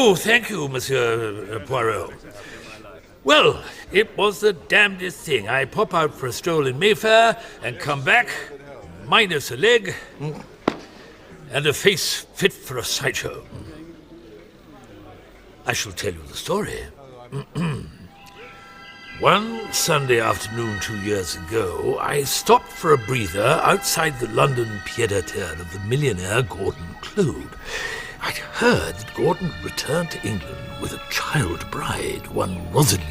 Oh, thank you, Monsieur Poirot. Well, it was the damnedest thing. I pop out for a stroll in Mayfair and come back, minus a leg, and a face fit for a sideshow. I shall tell you the story. One Sunday afternoon 2 years ago, I stopped for a breather outside the London pied-à-terre of the millionaire Gordon Clode. I'd heard that Gordon returned to England with a child bride, one Rosaline,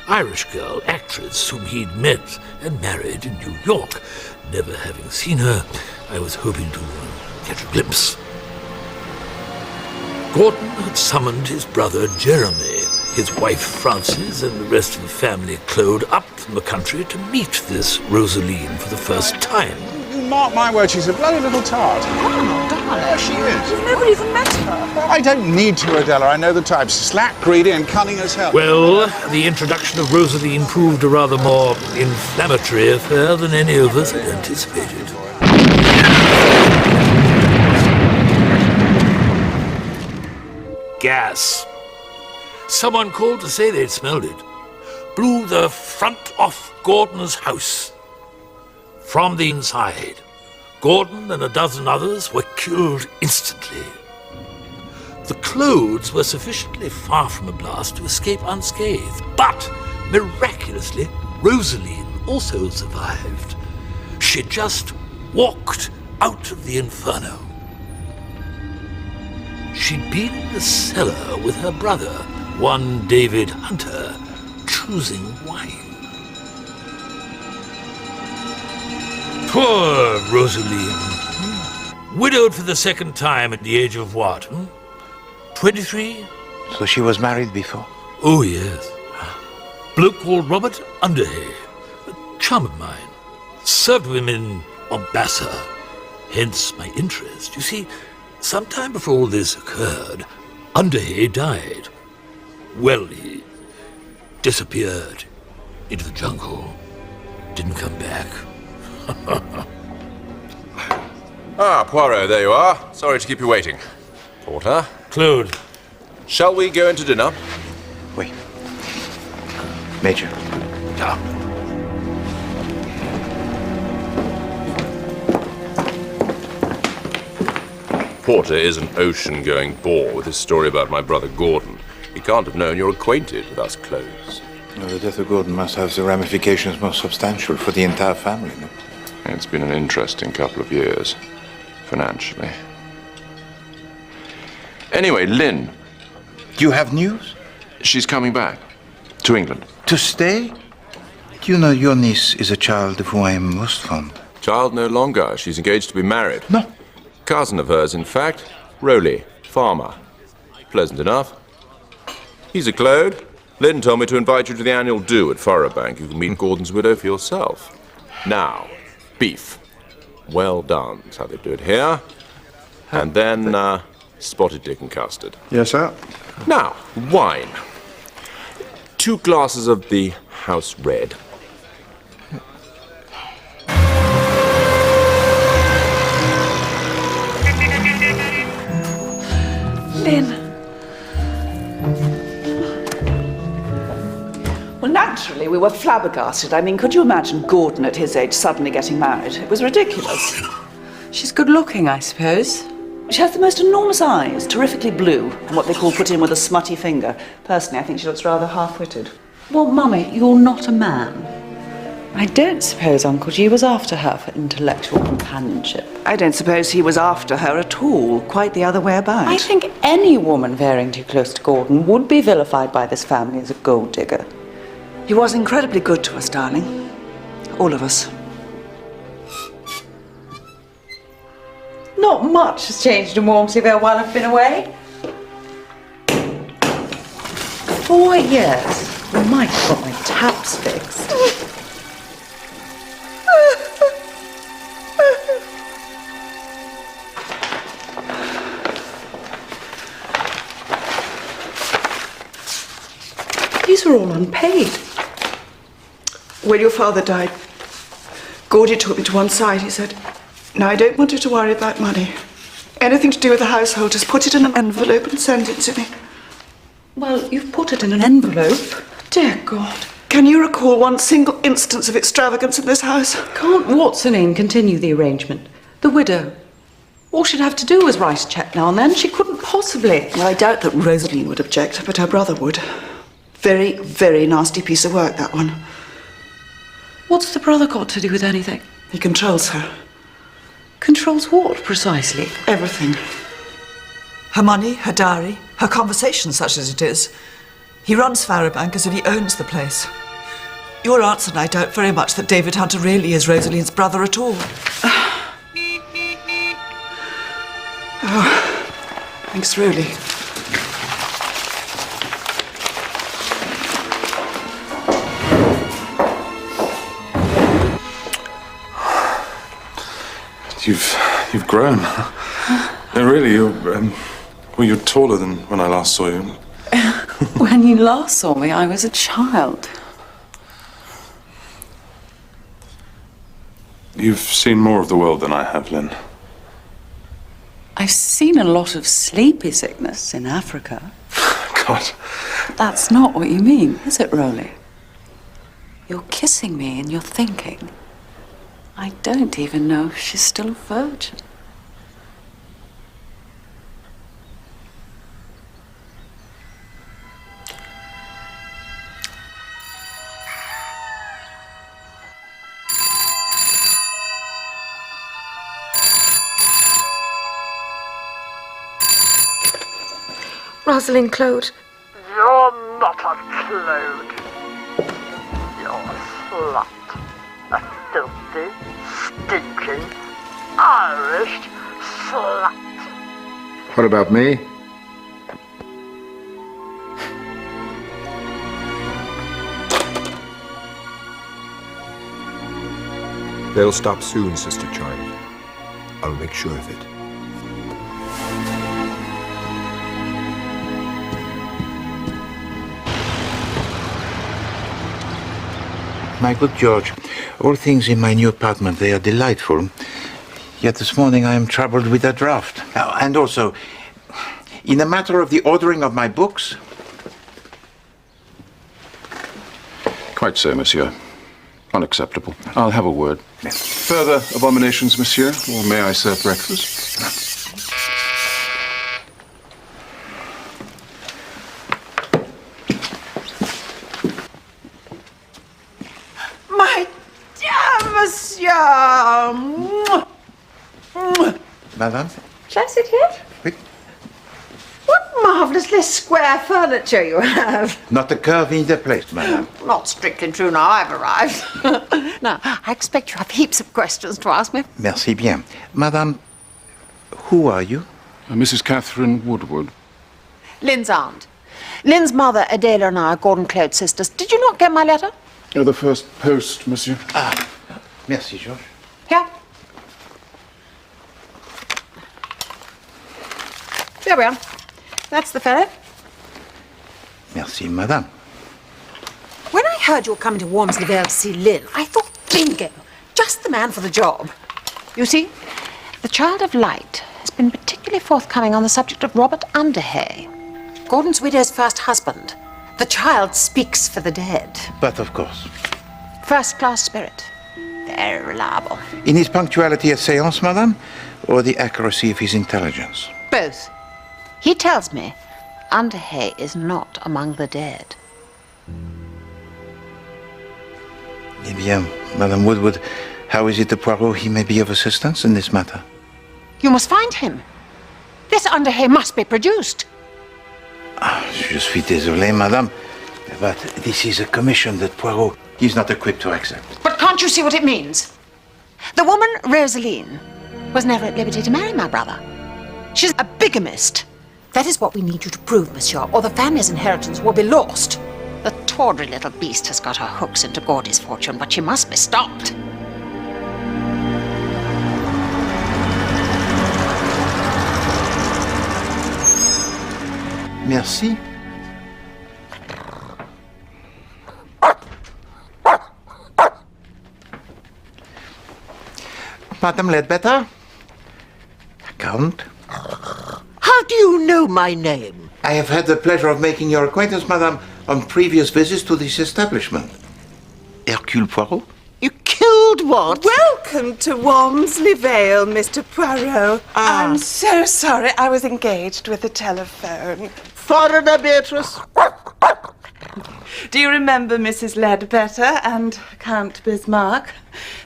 Irish girl, actress, whom he'd met and married in New York. Never having seen her, I was hoping to catch a glimpse. Gordon had summoned his brother Jeremy, his wife Frances, and the rest of the family Claude up from the country to meet this Rosaline for the first time. Mark my word, she's a bloody little tart. Oh, darling. There she is. You've never even met her. I don't need to, Adela. I know the type. Slack, greedy, and cunning as hell. Well, the introduction of Rosaline proved a rather more inflammatory affair than any of us had anticipated. Gas. Someone called to say they'd smelled it. Blew the front off Gordon's house. From the inside, Gordon and a dozen others were killed instantly. The Clodes were sufficiently far from a blast to escape unscathed, but miraculously, Rosaline also survived. She just walked out of the inferno. She'd been in the cellar with her brother, one David Hunter, choosing wine. Poor Rosaline. Widowed for the second time at the age of what? 23? So she was married before? Oh, yes. Bloke called Robert Underhay. A chum of mine. Served with him in Mombasa. Hence my interest. You see, sometime before all this occurred, Underhay died. Well, he disappeared into the jungle. Didn't come back. Poirot, there you are. Sorry to keep you waiting. Porter? Claude. Shall we go into dinner? Wait. Major. Yeah. Porter is an ocean-going bore with his story about my brother Gordon. He can't have known you're acquainted with us Clodes. Well, the death of Gordon must have the ramifications most substantial for the entire family, no? It's been an interesting couple of years, financially. Anyway, Lynn. Do you have news? She's coming back. To England. To stay? Do you know your niece is a child of whom I am most fond? Child no longer. She's engaged to be married. No. Cousin of hers, in fact. Rowley, farmer. Pleasant enough. He's a Clode. Lynn told me to invite you to the annual do at Furrowbank. You can meet Gordon's widow for yourself. Now, beef. Well done. That's how they do it here. And then, spotted dick and custard. Yes, sir. Now, wine. 2 glasses of the house red. Lynn. Well, naturally, we were flabbergasted. I mean, could you imagine Gordon at his age suddenly getting married? It was ridiculous. She's good looking, I suppose. She has the most enormous eyes, terrifically blue, and what they call put in with a smutty finger. Personally, I think she looks rather half-witted. Well, Mummy, you're not a man. I don't suppose Uncle G was after her for intellectual companionship. I don't suppose he was after her at all. Quite the other way about. I think any woman veering too close to Gordon would be vilified by this family as a gold digger. He was incredibly good to us, darling. All of us. Not much has changed in Walmsleyville while I've been away. 4 years. I might have got my taps fixed. These are all unpaid. When your father died, Gordy took me to one side. He said, "Now, I don't want you to worry about money. Anything to do with the household, just put it in an envelope and send it to me." Well, you've put it in an envelope. Dear God. Can you recall one single instance of extravagance in this house? Can't what's-her-name continue the arrangement? The widow. All she'd have to do was write a cheque now and then. She couldn't possibly. Well, I doubt that Rosaline would object, but her brother would. Very, very nasty piece of work, that one. What's the brother got to do with anything? He controls her. Controls what, precisely? Everything. Her money, her diary, her conversation, such as it is. He runs Farabank as if he owns the place. Your answer, and I doubt very much that David Hunter really is Rosaline's brother at all. Oh, thanks, really. You've grown. No, really, you're taller than when I last saw you. When you last saw me, I was a child. You've seen more of the world than I have, Lynn. I've seen a lot of sleepy sickness in Africa. God. That's not what you mean, is it, Rolly? You're kissing me and you're thinking, I don't even know if she's still a virgin. Rosalind Clode. You're not a Clode. You're a slut. A filthy, stinking, Irish slut. What about me? They'll stop soon, Sister Charlie. I'll make sure of it. My good George, all things in my new apartment, they are delightful. Yet this morning I am troubled with a draft. And also, in the matter of the ordering of my books... Quite so, monsieur. Unacceptable. I'll have a word. Further abominations, monsieur, or may I serve breakfast? Madame? Shall I sit here? Oui. What marvellously square furniture you have. Not a curve in the place, madame. Not strictly true now I've arrived. Now, I expect you have heaps of questions to ask me. Merci bien. Madame, who are you? Mrs. Catherine Woodward. Lynn's aunt. Lynn's mother, Adela, and I are Gordon Clode's sisters. Did you not get my letter? The first post, monsieur. Ah, merci, George. Here. There we are. That's the fellow. Merci, madame. When I heard you were coming to Wormsley Vale to see Lynn, I thought, bingo, just the man for the job. You see, the Child of Light has been particularly forthcoming on the subject of Robert Underhay, Gordon's widow's first husband. The child speaks for the dead. But of course. First-class spirit. Very reliable. In his punctuality at séance, madame, or the accuracy of his intelligence? Both. He tells me Underhay is not among the dead. Eh bien, Madame Woodward, how is it that Poirot he may be of assistance in this matter? You must find him. This Underhay must be produced. Je suis désolé, madame, but this is a commission that Poirot is not equipped to accept. But can't you see what it means? The woman, Rosaline, was never at liberty to marry my brother. She's a bigamist. That is what we need you to prove, monsieur, or the family's inheritance will be lost. The tawdry little beast has got her hooks into Gordy's fortune, but she must be stopped. Merci. Madame Ledbetter? Count? How do you know my name? I have had the pleasure of making your acquaintance, madame, on previous visits to this establishment. Hercule Poirot? You killed what? Welcome to Walmsley Vale, Mr. Poirot. I'm so sorry. I was engaged with the telephone. Foreigner, Beatrice. Do you remember Mrs. Ledbetter and Count Bismarck,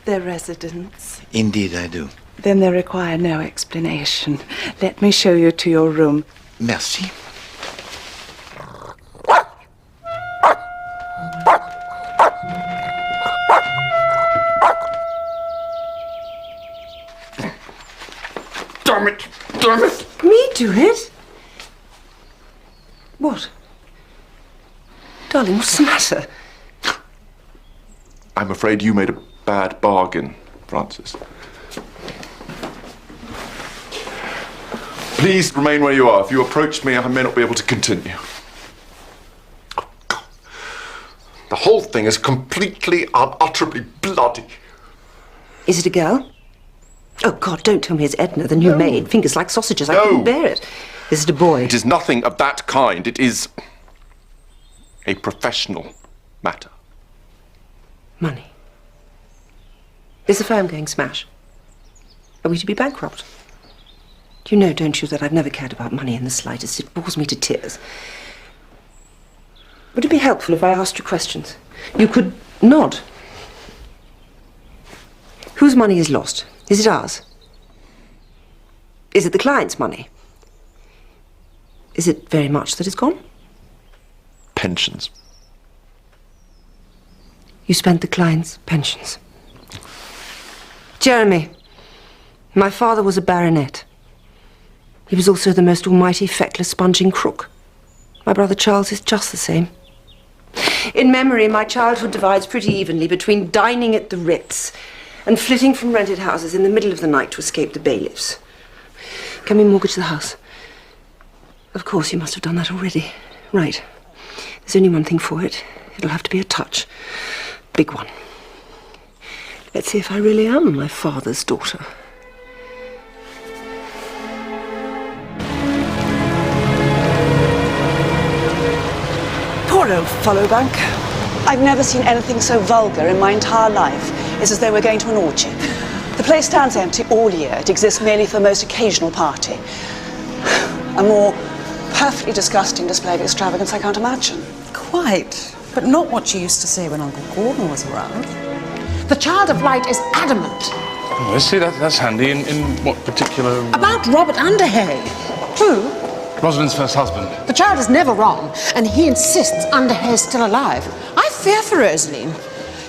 their residents? Indeed, I do. Then they require no explanation. Let me show you to your room. Merci. Damn it! Damn it! Me do it? What? Darling, what's the matter? I'm afraid you made a bad bargain, Francis. Please remain where you are. If you approach me, I may not be able to continue. Oh, God. The whole thing is completely, unutterably bloody. Is it a girl? Oh, God, don't tell me it's Edna, the new maid. Fingers like sausages. I couldn't bear it. Is it a boy? It is nothing of that kind. It is a professional matter. Money. Is the firm going smash? Are we to be bankrupt? You know, don't you, that I've never cared about money in the slightest. It bores me to tears. Would it be helpful if I asked you questions? You could nod. Whose money is lost? Is it ours? Is it the client's money? Is it very much that is gone? Pensions. You spent the client's pensions. Jeremy, my father was a baronet. He was also the most almighty, feckless, sponging crook. My brother Charles is just the same. In memory, my childhood divides pretty evenly between dining at the Ritz and flitting from rented houses in the middle of the night to escape the bailiffs. Can we mortgage the house? Of course, you must have done that already. Right. There's only one thing for it. It'll have to be a touch. Big one. Let's see if I really am my father's daughter. Poor old Followbank. I've never seen anything so vulgar in my entire life. It's as though we're going to an orgy. The place stands empty all year. It exists merely for the most occasional party. A more perfectly disgusting display of extravagance I can't imagine. Quite. But not what you used to say when Uncle Gordon was around. The Child of Light is adamant. Oh, let's see, that's handy. In what particular... About Robert Underhay. Who? Rosalind's first husband. The child is never wrong, and he insists Underhay's still alive. I fear for Rosaline.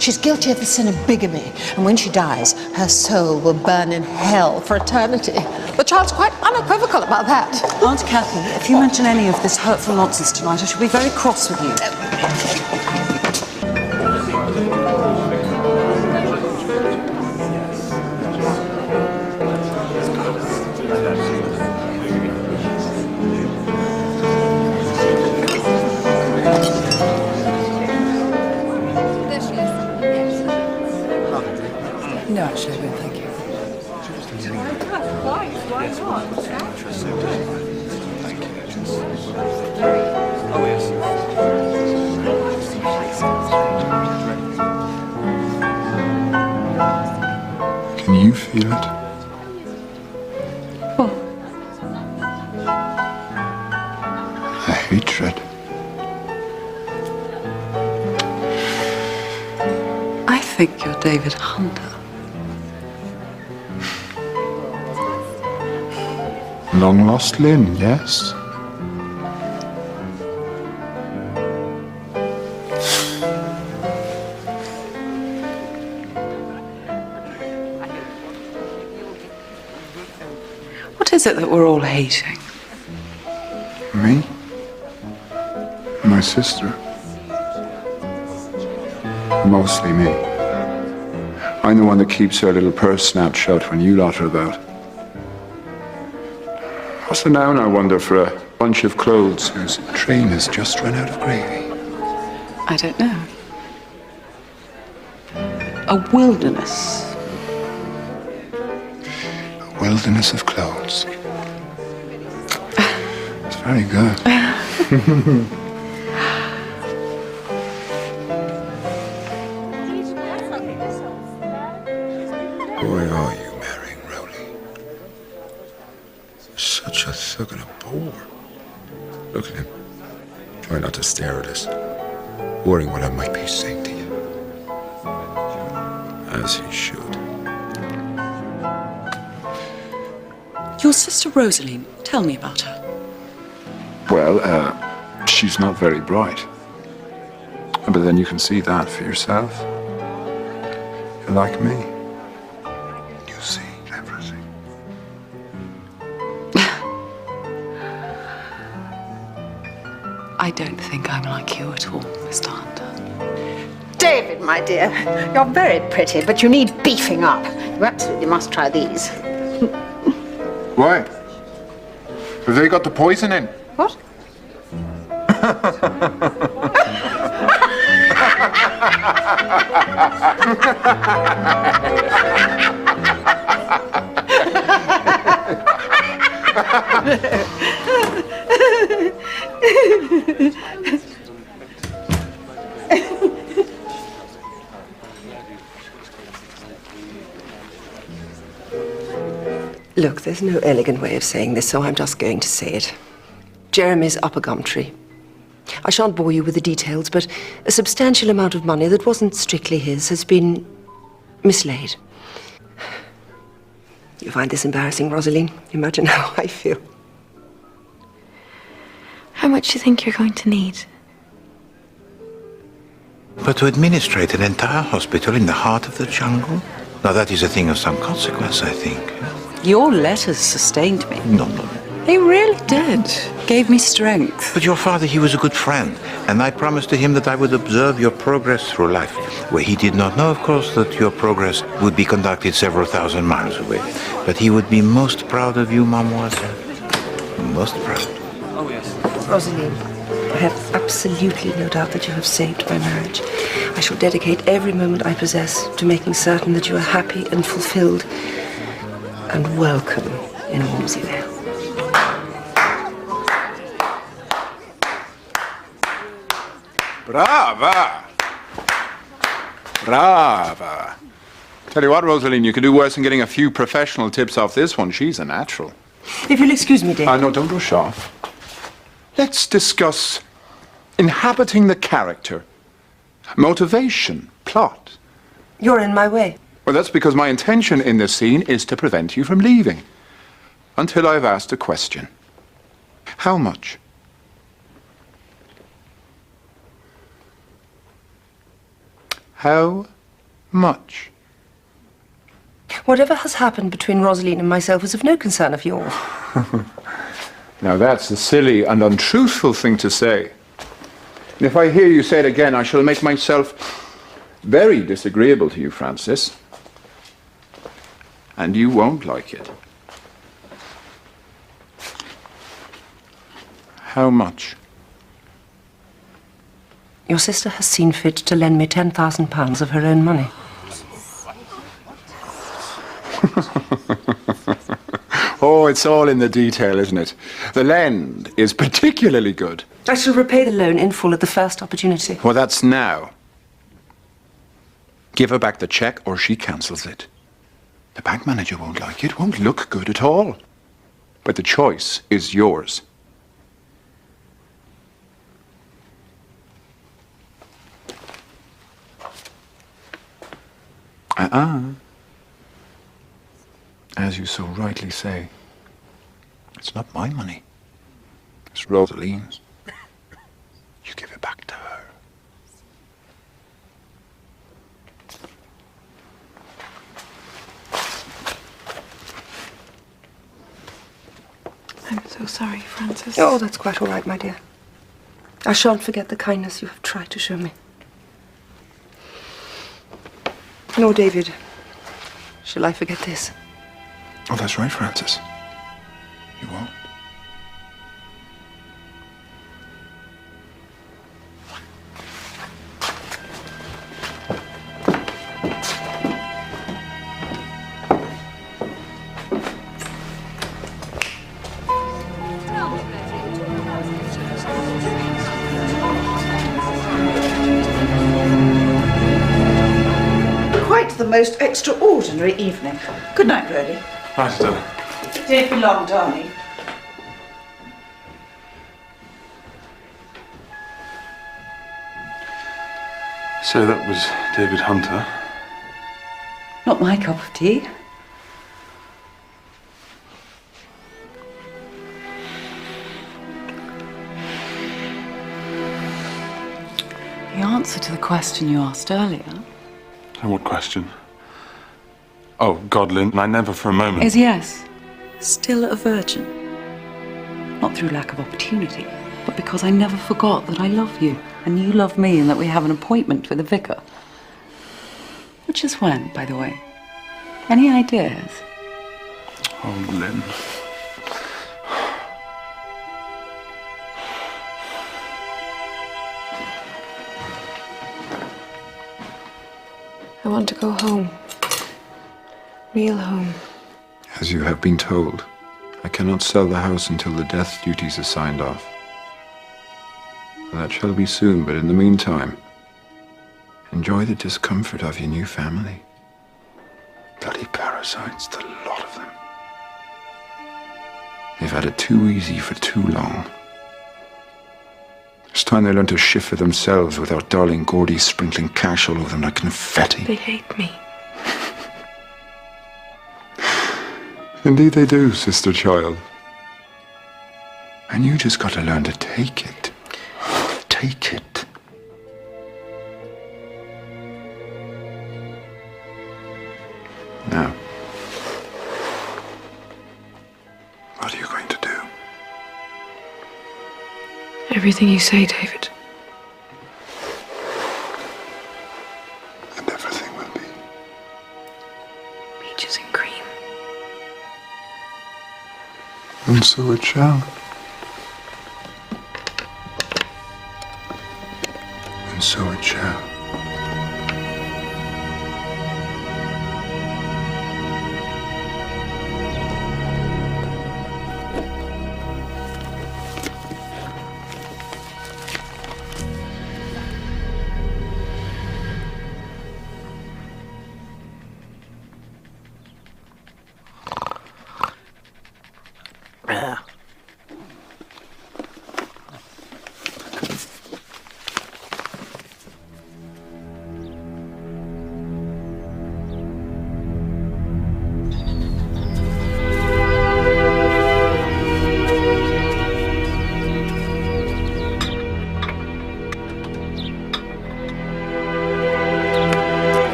She's guilty of the sin of bigamy, and when she dies, her soul will burn in hell for eternity. The child's quite unequivocal about that. Aunt Cathy, if you mention any of this hurtful nonsense tonight, I shall be very cross with you. No, actually, I won't, thank you. Can you feel it? What? A hatred. I think you're David Hunter. Long lost Lynn, yes? What is it that we're all hating? Me? My sister. Mostly me. I'm the one that keeps her little purse snapped shut when you lot are about. What's the noun, I wonder, for a bunch of clothes whose train has just run out of gravy? I don't know. A wilderness. A wilderness of clothes. Very good. Boy, are you marrying Rowley. Such a thug and a bore. Look at him. Try not to stare at us, worrying what I might be saying to you. As he should. Your sister Rosaline, tell me about her. Well, she's not very bright. But then you can see that for yourself. You're like me. You see everything. I don't think I'm like you at all, Mr. Hunter. David, my dear, you're very pretty, but you need beefing up. You absolutely must try these. Why? Have they got the poison in? What? Look, there's no elegant way of saying this, so I'm just going to say it. Jeremy's up a gum tree. I shan't bore you with the details, but a substantial amount of money that wasn't strictly his has been mislaid. You find this embarrassing, Rosaline? Imagine how I feel. How much do you think you're going to need? But to administrate an entire hospital in the heart of the jungle? Now that is a thing of some consequence, I think. Your letters sustained me. No. They really did. Gave me strength. But your father, he was a good friend, and I promised to him that I would observe your progress through life. Where he did not know, of course, that your progress would be conducted several thousand miles away. But he would be most proud of you, mademoiselle. Most proud. Oh, yes. Rosaline, I have absolutely no doubt that you have saved my marriage. I shall dedicate every moment I possess to making certain that you are happy and fulfilled and welcome in Wormseyvale. Brava! Brava! Tell you what, Rosaline, you could do worse than getting a few professional tips off this one. She's a natural. If you'll excuse me, dear. No, don't rush off. Let's discuss inhabiting the character, motivation, plot. You're in my way. Well, that's because my intention in this scene is to prevent you from leaving until I've asked a question. How much? How much? Whatever has happened between Rosaline and myself is of no concern of yours. Now that's a silly and untruthful thing to say. And if I hear you say it again, I shall make myself very disagreeable to you, Francis. And you won't like it. How much? Your sister has seen fit to lend me £10,000 of her own money. Oh, it's all in the detail, isn't it? The lend is particularly good. I shall repay the loan in full at the first opportunity. Well, that's now. Give her back the cheque or she cancels it. The bank manager won't like it, won't look good at all. But the choice is yours. As you so rightly say, it's not my money. It's Rosaline's. You give it back to her. I'm so sorry, Francis. Oh, that's quite all right, my dear. I shan't forget the kindness you have tried to show me. Nor David. Shall I forget this? Oh, that's right, Francis. You won't. the most extraordinary evening. Good night, Rowley. Right, Adele. Don't be long, darling. So that was David Hunter. Not my cup of tea. The answer to the question you asked earlier And what question? Oh, God, Lynn, I never for a moment... is yes. Still a virgin. Not through lack of opportunity, but because I never forgot that I love you and you love me and that we have an appointment with the vicar. Which is when, by the way? Any ideas? Oh, Lynn. I want to go home. Real home. As you have been told, I cannot sell the house until the death duties are signed off. That shall be soon, but in the meantime, enjoy the discomfort of your new family. Bloody parasites, the lot of them. They've had it too easy for too long. It's time they learn to shift for themselves without darling Gordy sprinkling cash all over them like confetti. They hate me. Indeed they do, sister child. And you just got to learn to take it. Take it. Now, what are you going to do? Everything you say, David. And everything will be. Peaches and cream. And so it shall. And so it shall.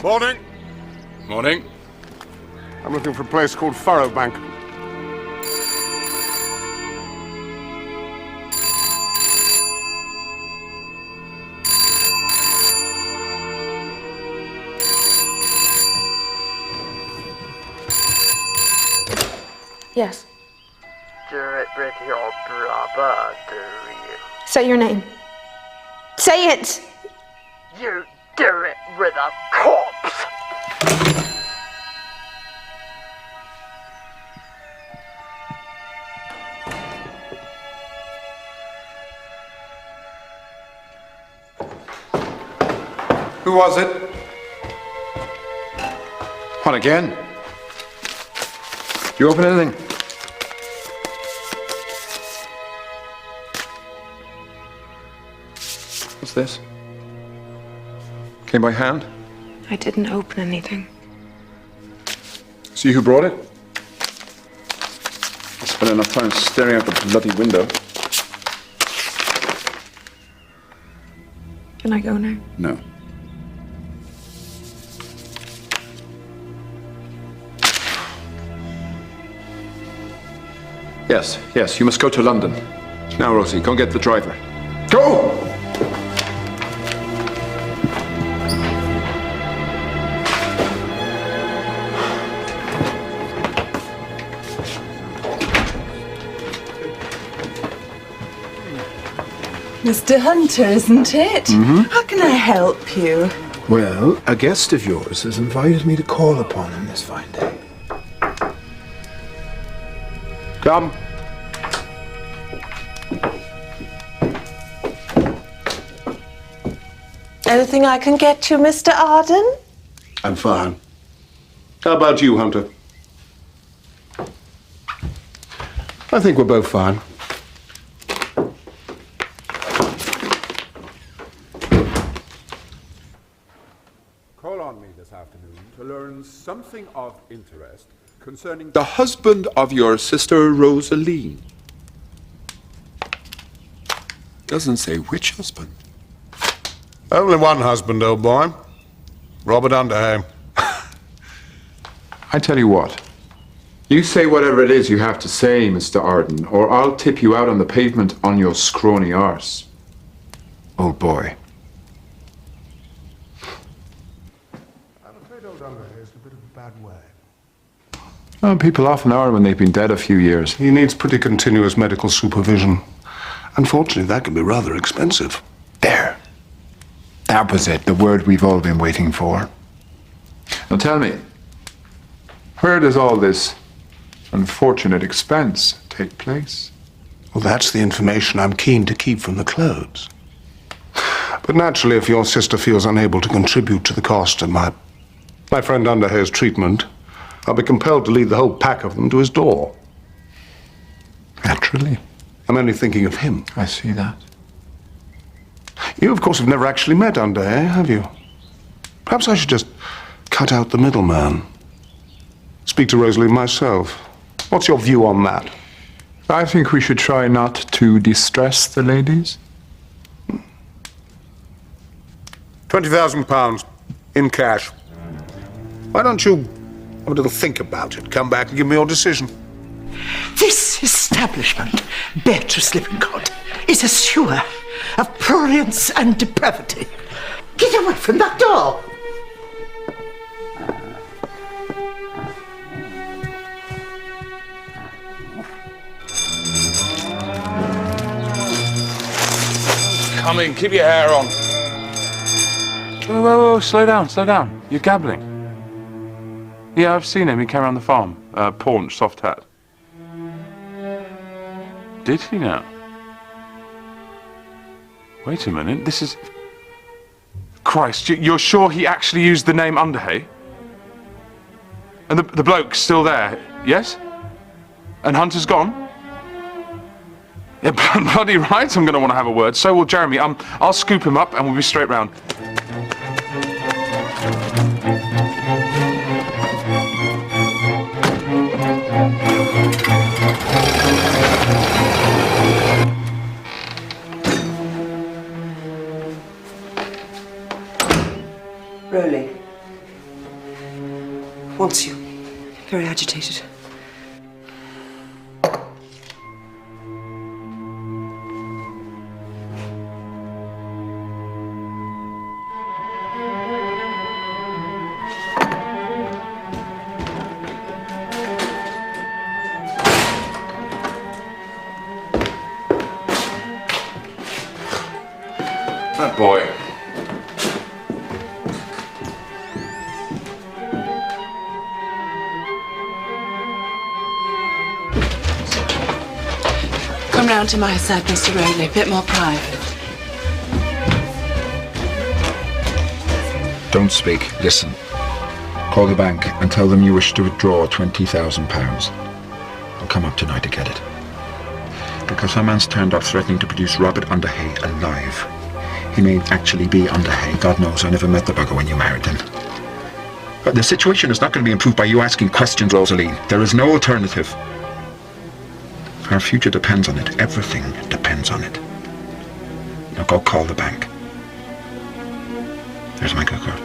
Morning. Morning. I'm looking for a place called Furrow Bank. Yes. Do it with your brother, do you? Say your name. Say it! You do it with a corpse! Who was it? What again? Did you open anything? What's this? Came by hand? I didn't open anything. See who brought it? I spent enough time staring out the bloody window. Can I go now? No. Yes, you must go to London. Now, Rosie, go and get the driver. Go! Mr. Hunter, isn't it? Mm-hmm. How can I help you? Well, a guest of yours has invited me to call upon him this fine day. Come. Anything I can get you, Mr. Arden? I'm fine. How about you, Hunter? I think we're both fine. Call on me this afternoon to learn something of interest concerning the husband of your sister Rosaline. Doesn't say which husband. Only one husband, old boy. Robert Underhay. I tell you what. You say whatever it is you have to say, Mr. Arden, or I'll tip you out on the pavement on your scrawny arse. Old boy. I'm afraid old Underhay is in a bit of a bad way. Oh, people often are when they've been dead a few years. He needs pretty continuous medical supervision. Unfortunately, that can be rather expensive. There. That was it, the word we've all been waiting for. Now tell me, where does all this unfortunate expense take place? Well, that's the information I'm keen to keep from the Clodes. But naturally, if your sister feels unable to contribute to the cost of my friend Underhay's treatment, I'll be compelled to lead the whole pack of them to his door. Naturally. I'm only thinking of him. I see that. You, of course, have never actually met Underhay, have you? Perhaps I should just cut out the middleman. Speak to Rosalie myself. What's your view on that? I think we should try not to distress the ladies. £20,000 in cash. Why don't you have a little think about it? Come back and give me your decision. This establishment, Beatrice Lippincott, is a sewer of prurience and depravity. Get away from that door! Come in, keep your hair on. Whoa, slow down. You're gabbling. Yeah, I've seen him. He came around the farm. Paunch, soft hat. Did he now? Wait a minute, this is... Christ, you're sure he actually used the name Underhay? And the bloke's still there, yes? And Hunter's gone? Yeah, bloody right, I'm going to want to have a word. So will Jeremy. I'll scoop him up and we'll be straight round. Rowley wants you. Very agitated. That boy. Come round to my side, Mr. Rowley. A bit more private. Don't speak. Listen. Call the bank and tell them you wish to withdraw £20,000. I'll come up tonight to get it. Because some man's turned up threatening to produce Robert Underhay alive. He may actually be Underhay. God knows, I never met the bugger when you married him. But the situation is not going to be improved by you asking questions, Rosalie. There is no alternative. Our future depends on it. Everything depends on it. Now go call the bank. There's my good girl.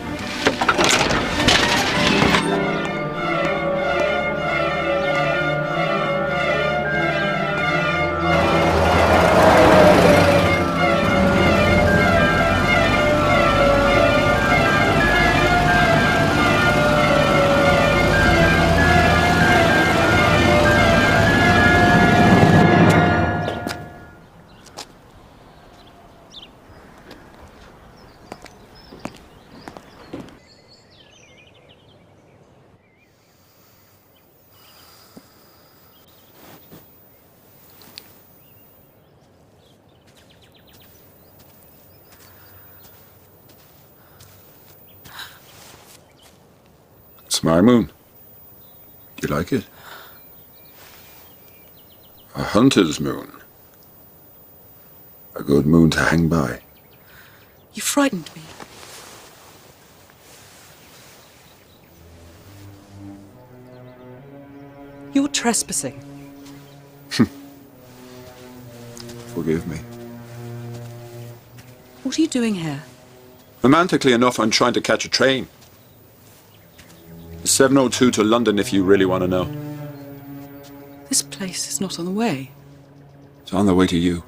It's my moon. Do you like it? A hunter's moon. A good moon to hang by. You frightened me. You're trespassing. Forgive me. What are you doing here? Romantically enough, I'm trying to catch a train. 7:02 to London if you really want to know. This place is not on the way. It's on the way to you.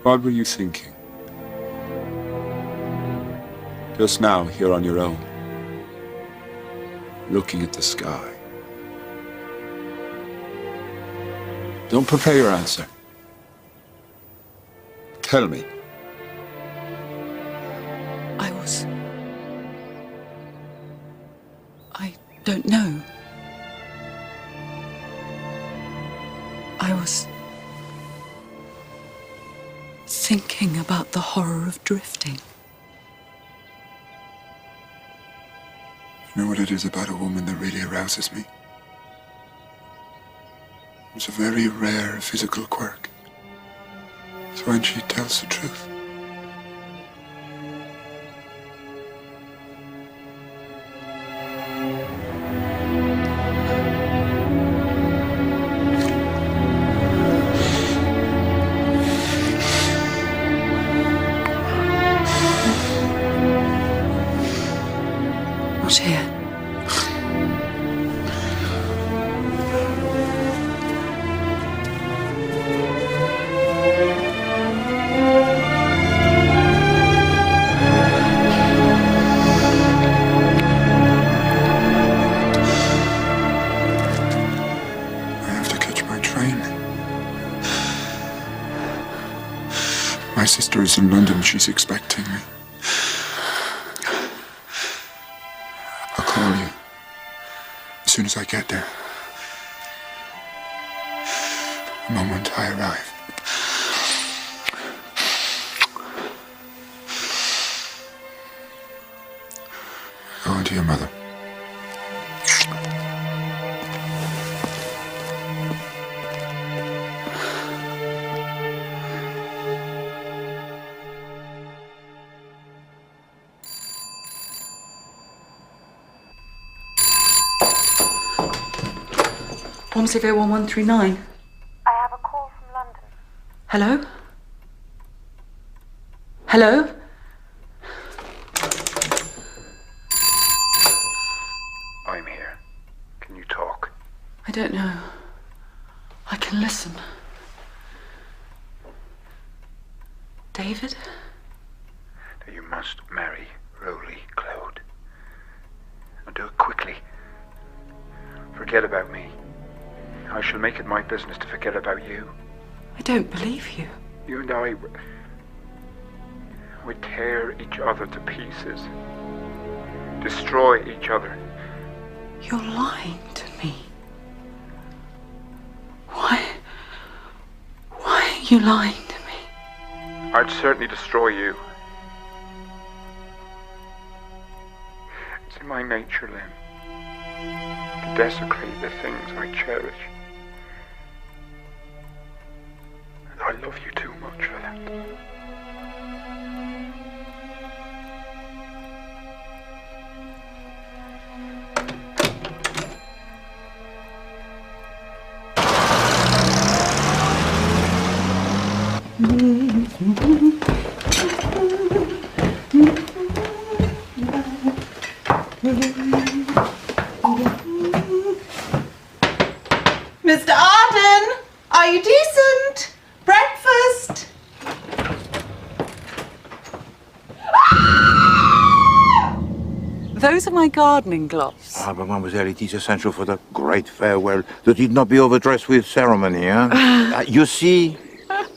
What were you thinking? Just now, here on your own, looking at the sky. Don't prepare your answer. Tell me. I don't know. I was thinking about the horror of drifting. You know what it is about a woman that really arouses me? It's a very rare physical quirk. It's when she tells the truth. Not here. My sister is in London. She's expecting me. I'll call you as soon as I get there. The moment I arrive. Go into your mother. Omsigo 1139. I have a call from London. Hello? Hello? I'm here. Can you talk? I don't know. I can listen. David? You must marry Rowley, Clode. And do it quickly. Forget about me. I shall make it my business to forget about you. I don't believe you. You and I would tear each other to pieces. Destroy each other. You're lying to me. Why are you lying to me? I'd certainly destroy you. It's in my nature, Lynn, to desecrate the things I cherish. And I love you too much for that. Mr. Arden, are you decent? Breakfast. Those Those are my gardening gloves. Ah, but mademoiselle, it is essential for the great farewell that it not be overdressed with ceremony, huh? You see,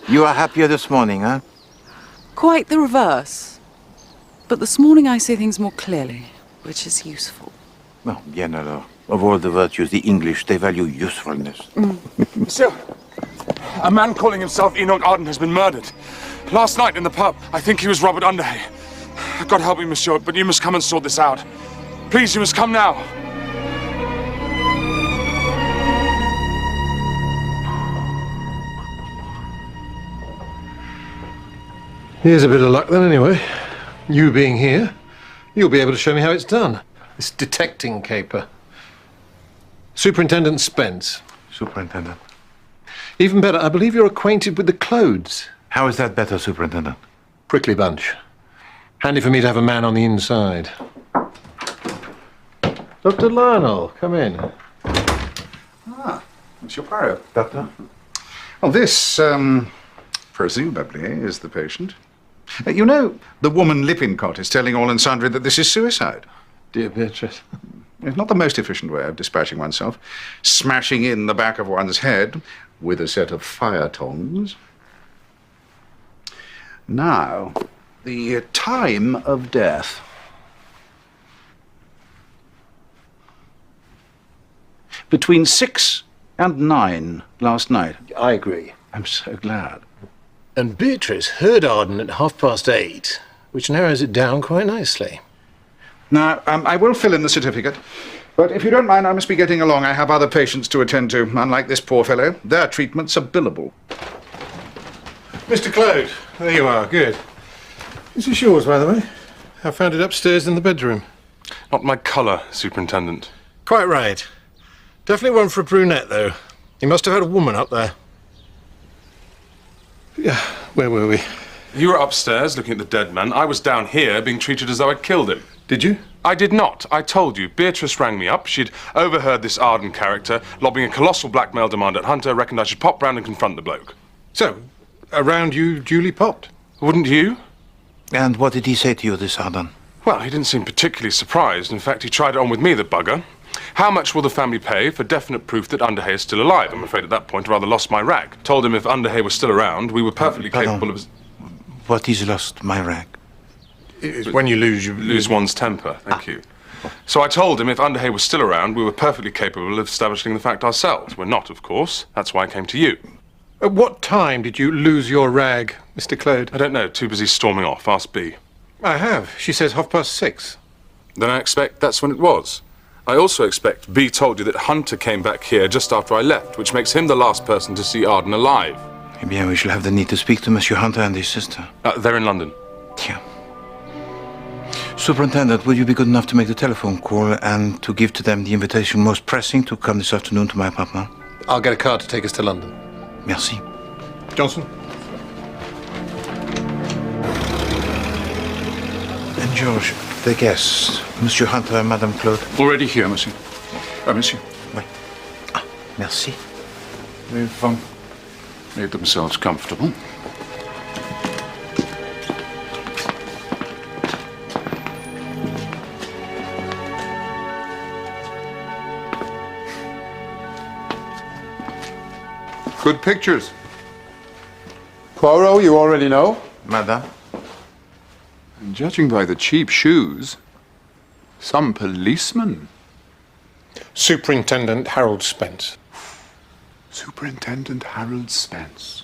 you are happier this morning, huh? Quite the reverse. But this morning I see things more clearly, which is useful. Well, bien alors. Of all the virtues, the English, they value usefulness. Monsieur, a man calling himself Enoch Arden has been murdered. Last night in the pub. I think he was Robert Underhay. God help me, monsieur, but you must come and sort this out. Please, you must come now. Here's a bit of luck then, anyway. You being here, you'll be able to show me how it's done. This detecting caper. Superintendent Spence. Superintendent. Even better, I believe you're acquainted with the Clodes. How is that better, Superintendent? Prickly bunch. Handy for me to have a man on the inside. Dr. Lionel, come in. Ah, Monsieur Poirot. Doctor? Well, this, presumably, is the patient. You know, the woman Lippincott is telling all and sundry that this is suicide. Dear Beatrice. It's not the most efficient way of dispatching oneself. Smashing in the back of one's head with a set of fire tongs. Now, the time of death. Between 6 and 9 last night. I agree. I'm so glad. And Beatrice heard Arden at 8:30, which narrows it down quite nicely. Now, I will fill in the certificate, but if you don't mind, I must be getting along. I have other patients to attend to. Unlike this poor fellow, their treatments are billable. Mr. Clode, there you are, good. Is this yours, by the way? I found it upstairs in the bedroom. Not my colour, Superintendent. Quite right. Definitely one for a brunette, though. He must have had a woman up there. Yeah, where were we? You were upstairs looking at the dead man. I was down here being treated as though I'd killed him. Did you? I did not. I told you. Beatrice rang me up. She'd overheard this Arden character lobbing a colossal blackmail demand at Hunter, reckoned I should pop round and confront the bloke. So, around you duly popped? Wouldn't you? And what did he say to you, this Arden? Well, he didn't seem particularly surprised. In fact, he tried it on with me, the bugger. How much will the family pay for definite proof that Underhay is still alive? I'm afraid at that point I rather lost my rag. Told him if Underhay was still around, we were perfectly capable of... What is lost my rag? It's when you lose one's temper, thank you. So I told him if Underhay was still around, we were perfectly capable of establishing the fact ourselves. We're not, of course. That's why I came to you. At what time did you lose your rag, Mr. Clode? I don't know. Too busy storming off. Ask B. I have. She says 6:30. Then I expect that's when it was. I also expect B told you that Hunter came back here just after I left, which makes him the last person to see Arden alive. Eh bien, we shall have the need to speak to Monsieur Hunter and his sister. They're in London. Yeah. Superintendent, would you be good enough to make the telephone call and to give to them the invitation most pressing to come this afternoon to my apartment? I'll get a car to take us to London. Merci. Johnson? And George, the guests, Monsieur Hunter and Madame Claude. Already here, monsieur. Monsieur. Oui. Ah, merci. They've made themselves comfortable. Good pictures. Poirot, you already know. Madame? And judging by the cheap shoes, some policeman. Superintendent Harold Spence. Superintendent Harold Spence.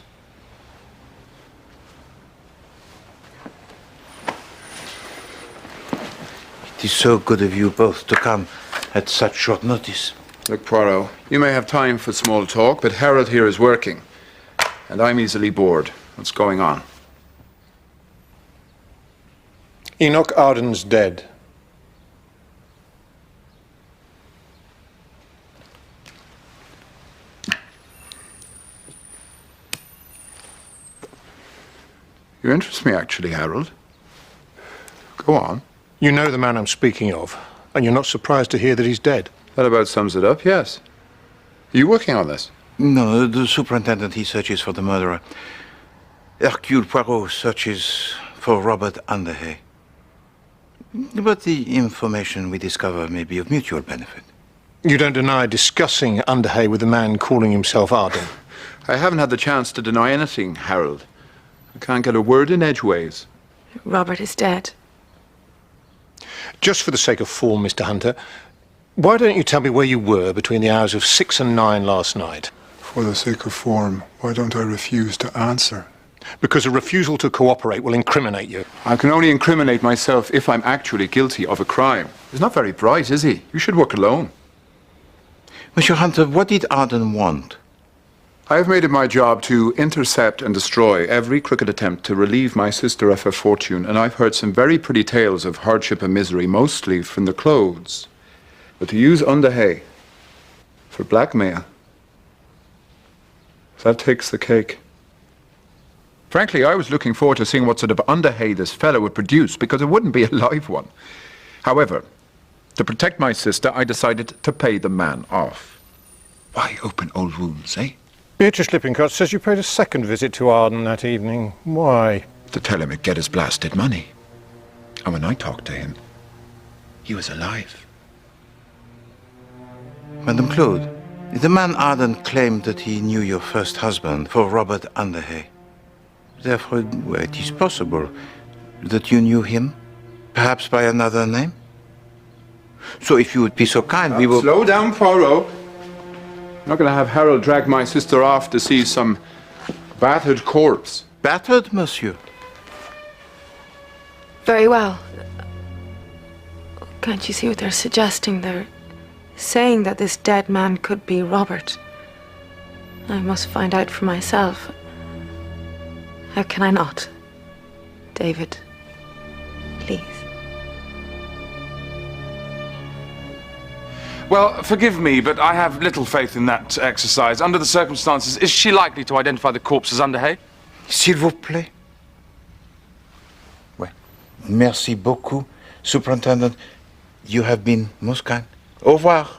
It is so good of you both to come at such short notice. Look, Poirot, you may have time for small talk, but Harold here is working. And I'm easily bored. What's going on? Enoch Arden's dead. You interest me, actually, Harold. Go on. You know the man I'm speaking of, and you're not surprised to hear that he's dead. That about sums it up, yes. Are you working on this? No, the superintendent, he searches for the murderer. Hercule Poirot searches for Robert Underhay. But the information we discover may be of mutual benefit. You don't deny discussing Underhay with a man calling himself Arden? I haven't had the chance to deny anything, Harold. I can't get a word in edgeways. Robert is dead. Just for the sake of form, Mr. Hunter, why don't you tell me where you were between the hours of 6 and 9 last night? For the sake of form, why don't I refuse to answer? Because a refusal to cooperate will incriminate you. I can only incriminate myself if I'm actually guilty of a crime. He's not very bright, is he? You should work alone. Monsieur Hunter, what did Arden want? I have made it my job to intercept and destroy every crooked attempt to relieve my sister of her fortune, and I've heard some very pretty tales of hardship and misery, mostly from the Clodes. But to use Underhay for blackmail, that takes the cake. Frankly, I was looking forward to seeing what sort of Underhay this fellow would produce, because it wouldn't be a live one. However, to protect my sister, I decided to pay the man off. Why open old wounds, eh? Beatrice Lippincott says you paid a second visit to Arden that evening. Why? To tell him he'd get his blasted money. And when I talked to him, he was alive. Madame Claude, the man Arden claimed that he knew your first husband for Robert Underhay. Therefore, it is possible that you knew him, perhaps by another name. So if you would be so kind, we will... Slow down, Poirot. I'm not going to have Harold drag my sister off to see some battered corpse. Battered, monsieur? Very well. Can't you see what they're suggesting? They're saying that this dead man could be Robert. I must find out for myself. How can I not? David, please. Well, forgive me, but I have little faith in that exercise. Under the circumstances, is she likely to identify the corpse as Underhay? S'il vous plaît. Ouais. Merci beaucoup, Superintendent. You have been most kind. Au revoir.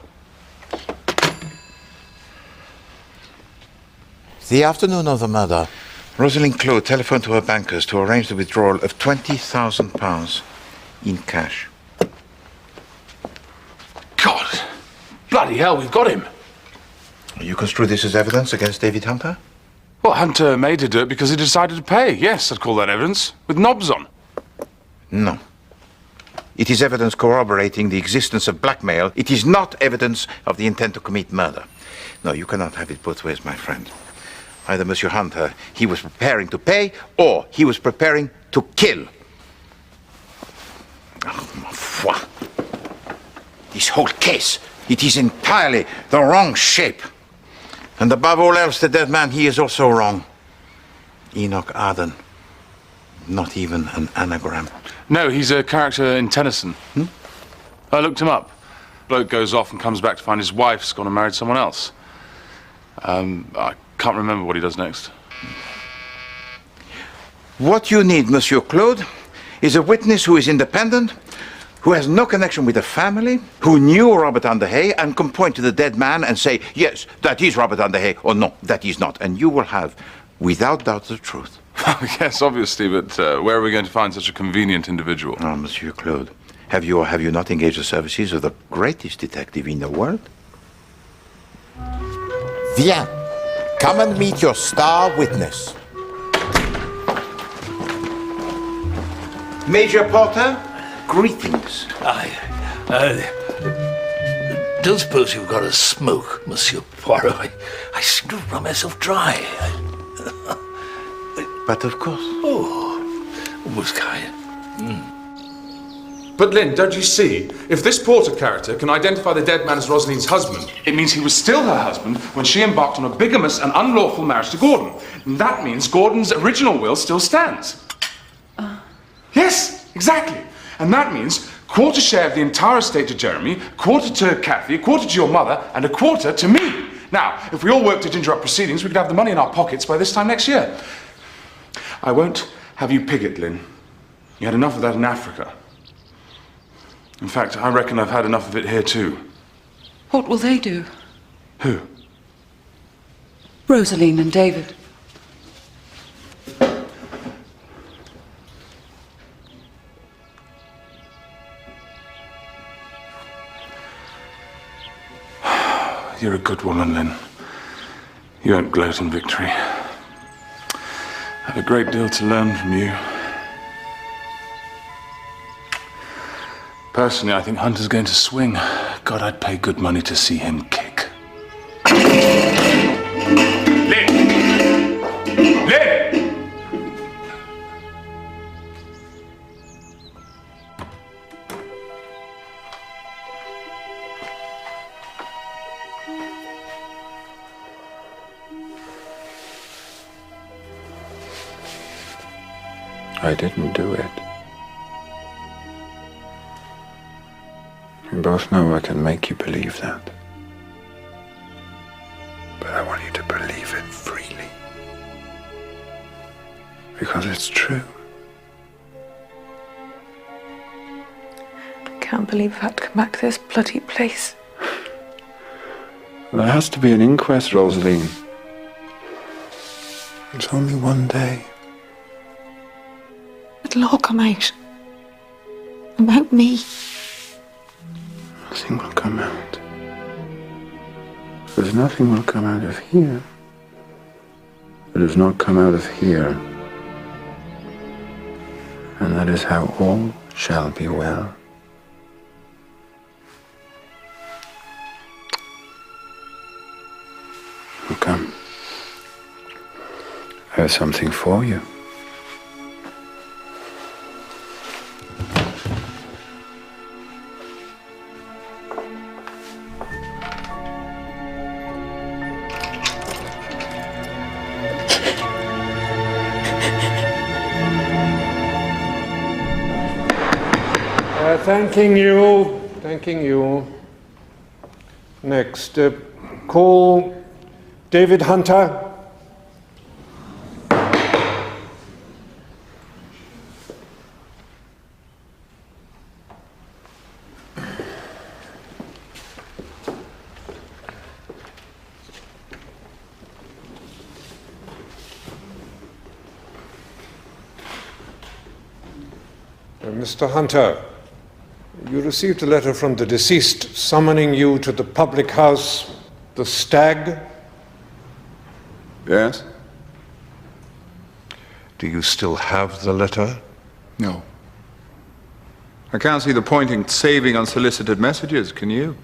The afternoon of the murder, Rosalind Claude telephoned to her bankers to arrange the withdrawal of £20,000 in cash. God! Bloody hell, we've got him! You construe this as evidence against David Hunter? Well, Hunter made her do it because he decided to pay. Yes, I'd call that evidence. With knobs on. No. It is evidence corroborating the existence of blackmail. It is not evidence of the intent to commit murder. No, you cannot have it both ways, my friend. Either Monsieur Hunter, he was preparing to pay, or he was preparing to kill. Oh, ma foi. This whole case, it is entirely the wrong shape. And above all else, the dead man, he is also wrong. Enoch Arden. Not even an anagram. No, he's a character in Tennyson. I looked him up. Bloke goes off and comes back to find his wife's gone and married someone else. I can't remember what he does next. What you need, Monsieur Claude, is a witness who is independent, who has no connection with the family, who knew Robert Underhay and can point to the dead man and say, yes, that is Robert Underhay, or no, that is not. And you will have, without doubt, the truth. Yes, obviously, but where are we going to find such a convenient individual? Ah, Monsieur Claude, have you or have you not engaged the services of the greatest detective in the world? Viens, come and meet your star witness. Major Porter, greetings. Don't suppose you've got a smoke, Monsieur Poirot. I seem to have run myself dry. But of course. Oh, almost kind. But Lynn, don't you see? If this Porter character can identify the dead man as Rosalind's husband, it means he was still her husband when she embarked on a bigamous and unlawful marriage to Gordon. And that means Gordon's original will still stands. Yes, exactly. And that means quarter share of the entire estate to Jeremy, quarter to Kathy, a quarter to your mother, and a quarter to me. Now, if we all worked to ginger up proceedings, we could have the money in our pockets by this time next year. I won't have you pig it, Lynn. You had enough of that in Africa. In fact, I reckon I've had enough of it here too. What will they do? Who? Rosaline and David. You're a good woman, Lynn. You won't gloat in victory. I have a great deal to learn from you. Personally, I think Hunter's going to swing. God, I'd pay good money to see him kick. Lynn! Lynn! I didn't do it. We both know I can make you believe that. But I want you to believe it freely. Because it's true. I can't believe I've had to come back to this bloody place. There has to be an inquest, Rosaline. It's only one day. It'll all come out. About me. Nothing will come out. Because nothing will come out of here that does not come out of here. And that is how all shall be well. Now come. I have something for you. Thanking you. Next, call David Hunter. Mr. Hunter, you received a letter from the deceased summoning you to the public house, the Stag? Yes? Do you still have the letter? No. I can't see the point in saving unsolicited messages, can you?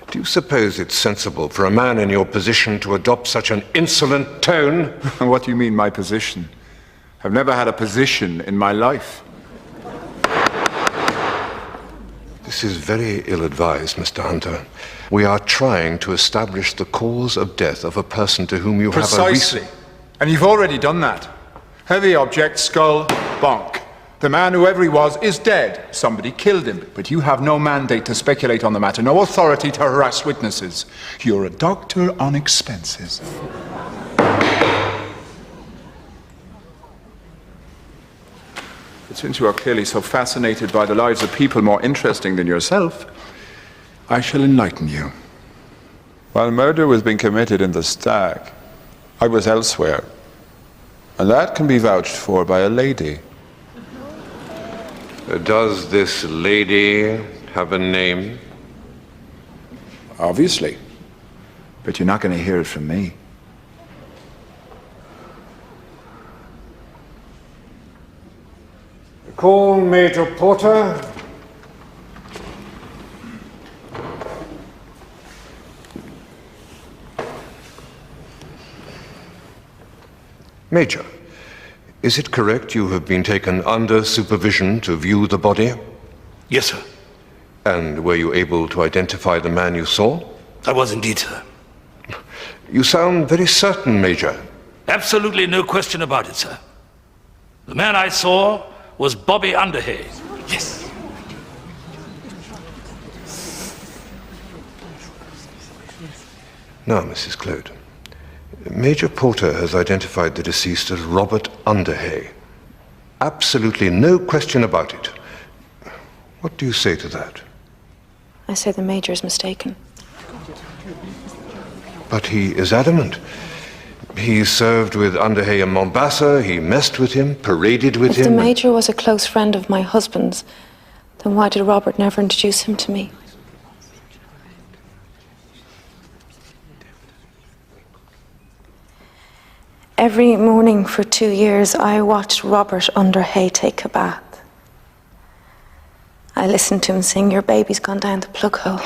Do you suppose it's sensible for a man in your position to adopt such an insolent tone? What do you mean, my position? I've never had a position in my life. This is very ill-advised, Mr. Hunter. We are trying to establish the cause of death of a person to whom you have a Precisely. And you've already done that. Heavy object, skull, bonk. The man, whoever he was, is dead. Somebody killed him. But you have no mandate to speculate on the matter, no authority to harass witnesses. You're a doctor on expenses. But since you are clearly so fascinated by the lives of people more interesting than yourself, I shall enlighten you. While murder was being committed in the Stag, I was elsewhere. And that can be vouched for by a lady. Does this lady have a name? Obviously. But you're not going to hear it from me. Call Major Porter. Major, is it correct you have been taken under supervision to view the body? Yes, sir. And were you able to identify the man you saw? I was indeed, sir. You sound very certain, Major. Absolutely no question about it, sir. The man I saw was Bobby Underhay. Yes. Now, Mrs. Clode, Major Porter has identified the deceased as Robert Underhay. Absolutely no question about it. What do you say to that? I say the Major is mistaken. But he is adamant. He served with Underhay in Mombasa, he messed with him, paraded with him. If the Major was a close friend of my husband's, then why did Robert never introduce him to me? Every morning for 2 years, I watched Robert Underhay take a bath. I listened to him sing, "Your baby's gone down the plug hole."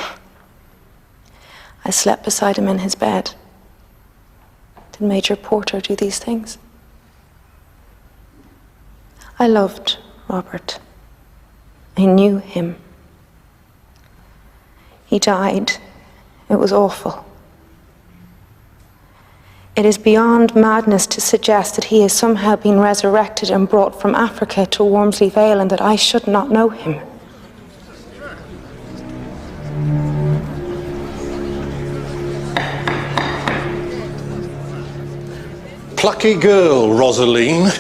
I slept beside him in his bed. Did Major Porter do these things? I loved Robert. I knew him. He died. It was awful. It is beyond madness to suggest that he has somehow been resurrected and brought from Africa to Wormsley Vale and that I should not know him. Plucky girl, Rosaline.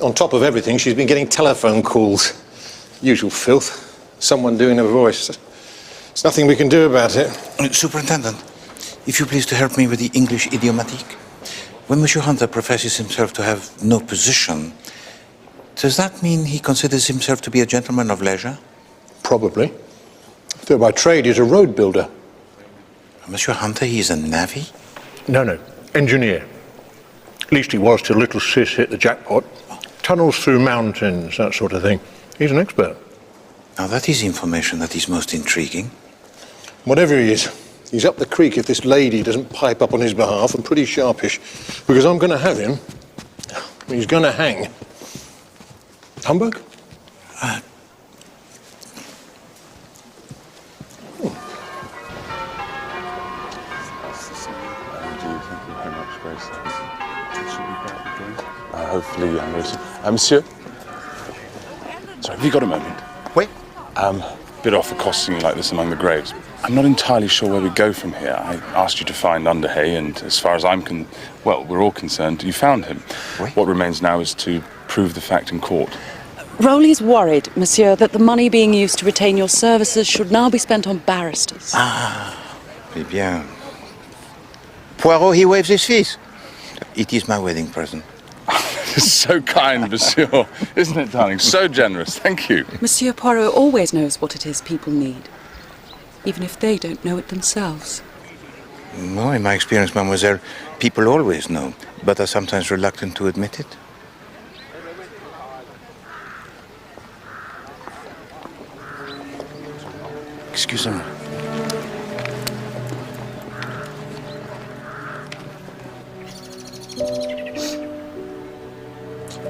On top of everything, she's been getting telephone calls. Usual filth. Someone doing her voice. There's nothing we can do about it. Superintendent, if you please to help me with the English idiomatic. When Monsieur Hunter professes himself to have no position, does that mean he considers himself to be a gentleman of leisure? Probably. Though by trade he's a road builder. Monsieur Hunter, he is a navvy? No. Engineer. At least he was till little sis hit the jackpot. Tunnels through mountains, that sort of thing. He's an expert. Now that is information that is most intriguing. Whatever he is, he's up the creek if this lady doesn't pipe up on his behalf, and pretty sharpish. Because I'm going to have him. He's going to hang. Humbug? Hopefully, Monsieur? Sorry, have you got a moment? Wait. Bit off accosting you like this among the graves. I'm not entirely sure where we go from here. I asked you to find Underhay, and as far as we're all concerned, you found him. Wait. What remains now is to prove the fact in court. Rowley's worried, Monsieur, that the money being used to retain your services should now be spent on barristers. Eh bien. Poirot, he waives his fees. It is my wedding present. So kind, Monsieur. Isn't it, darling? So generous. Thank you. Monsieur Poirot always knows what it is people need, even if they don't know it themselves. No, in my experience, mademoiselle, people always know, but are sometimes reluctant to admit it. Excusez-moi.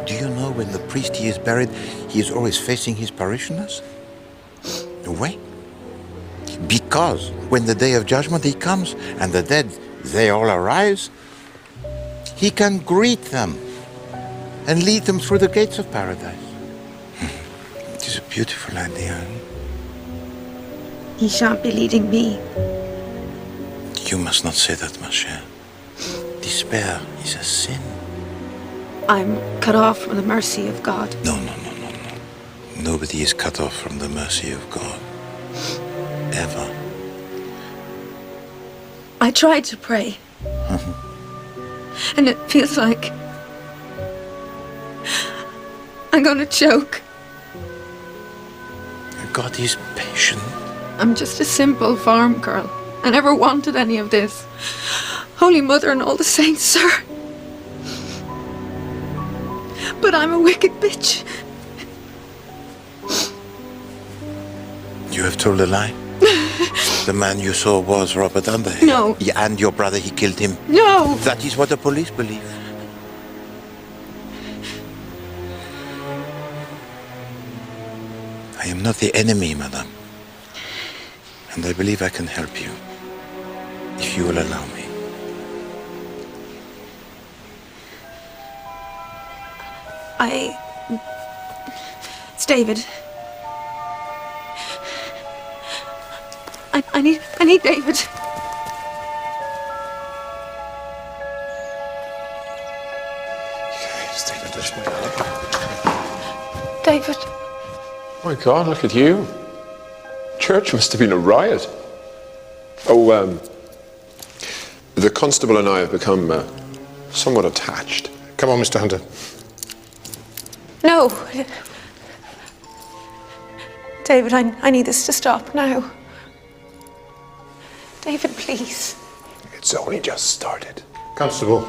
Do you know when the priest is buried, he is always facing his parishioners? Why? Because when the day of judgment he comes and the dead, they all arise, he can greet them and lead them through the gates of paradise. It is a beautiful idea. He shan't be leading me. You must not say that, ma chère. Despair is a sin. I'm cut off from the mercy of God. No. Nobody is cut off from the mercy of God. Ever. I tried to pray. And it feels like I'm gonna choke. God is patient. I'm just a simple farm girl. I never wanted any of this. Holy Mother and all the saints, sir. But I'm a wicked bitch. You have told a lie. The man you saw was Robert Underhay. No. And your brother, he killed him. No. That is what the police believe. I am not the enemy, madame. And I believe I can help you, if you will allow me. It's David. I need David. David. My God, look at you. Church must have been a riot. Oh, the constable and I have become somewhat attached. Come on, Mr. Hunter. No. David, I need this to stop now. David, please. It's only just started. Constable.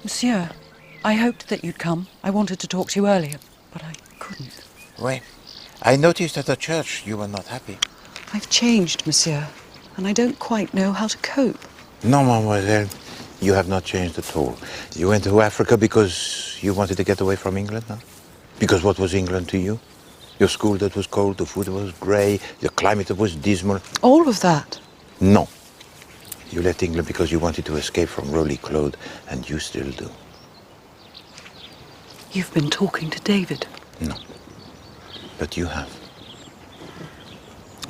Monsieur, I hoped that you'd come. I wanted to talk to you earlier, but I couldn't. Wait, I noticed at the church you were not happy. I've changed, Monsieur, and I don't quite know how to cope. No, mademoiselle, you have not changed at all. You went to Africa because you wanted to get away from England, huh? Because what was England to you? Your school that was cold, the food that was grey, the climate that was dismal. All of that? No. You left England because you wanted to escape from Claude, and you still do. You've been talking to David? No. But you have.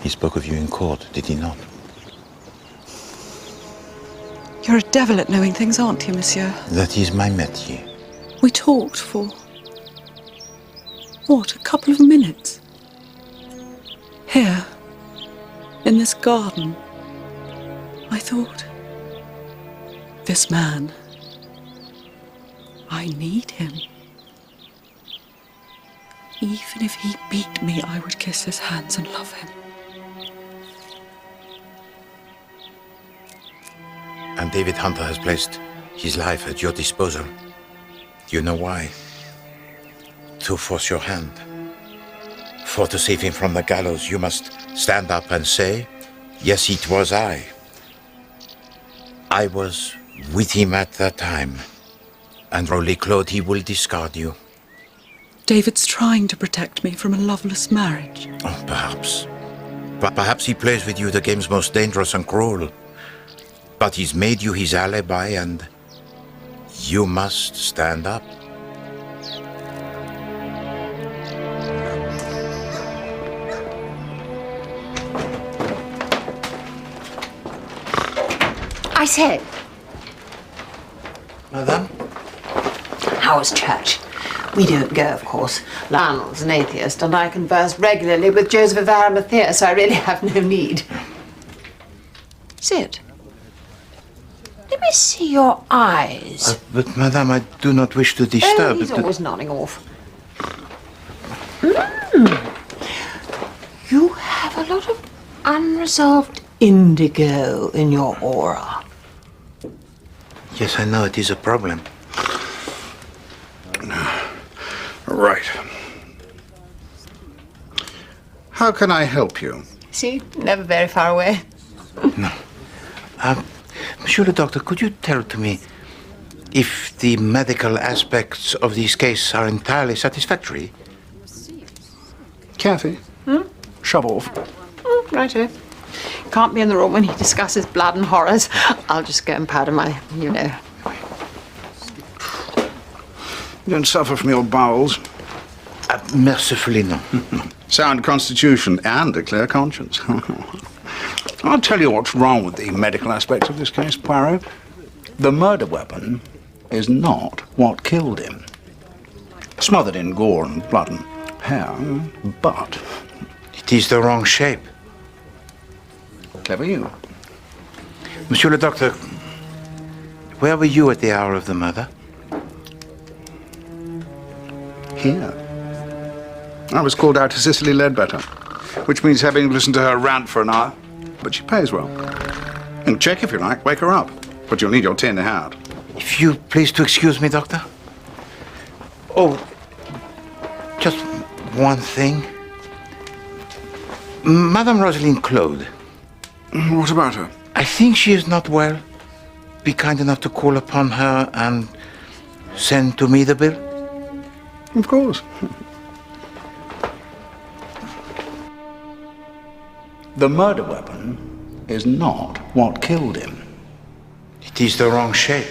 He spoke of you in court, did he not? You're a devil at knowing things, aren't you, Monsieur? That is my métier. We talked for... what, a couple of minutes? Here, in this garden. I thought, this man, I need him. Even if he beat me, I would kiss his hands and love him. And David Hunter has placed his life at your disposal. You know why? To force your hand. For to save him from the gallows, you must stand up and say, yes, it was I. I was with him at that time. And Claude, he will discard you. David's trying to protect me from a loveless marriage. Oh, perhaps. But perhaps he plays with you the game's most dangerous and cruel. But he's made you his alibi, and you must stand up. I said. Madame? How was church? We don't go, of course. Lionel's an atheist, and I converse regularly with Joseph of Arimathea, so I really have no need. Sit. Let me see your eyes. But, Madame, I do not wish to disturb. Oh, he's always nodding off. You have a lot of unresolved indigo in your aura. Yes, I know it is a problem. Right. How can I help you? See, never very far away. No. Monsieur le Doctor, could you tell to me if the medical aspects of this case are entirely satisfactory? Kathy? Shove off. Righto. Can't be in the room when he discusses blood and horrors. I'll just go and powder my, you know. You don't suffer from your bowels? Mercifully, no. Sound constitution and a clear conscience. I'll tell you what's wrong with the medical aspects of this case, Poirot. The murder weapon is not what killed him. Smothered in gore and blood and hair, but... it is the wrong shape. Clever you. Monsieur le Doctor, where were you at the hour of the murder? Here. I was called out to Cicely Ledbetter, which means having listened to her rant for an hour. But she pays well. And check if you like, wake her up. But you'll need your tin hat. If you please to excuse me, Doctor. Oh, just one thing. Madame Rosalind Claude. What about her? I think she is not well. Be kind enough to call upon her and send to me the bill. Of course. The murder weapon is not what killed him. It is the wrong shape.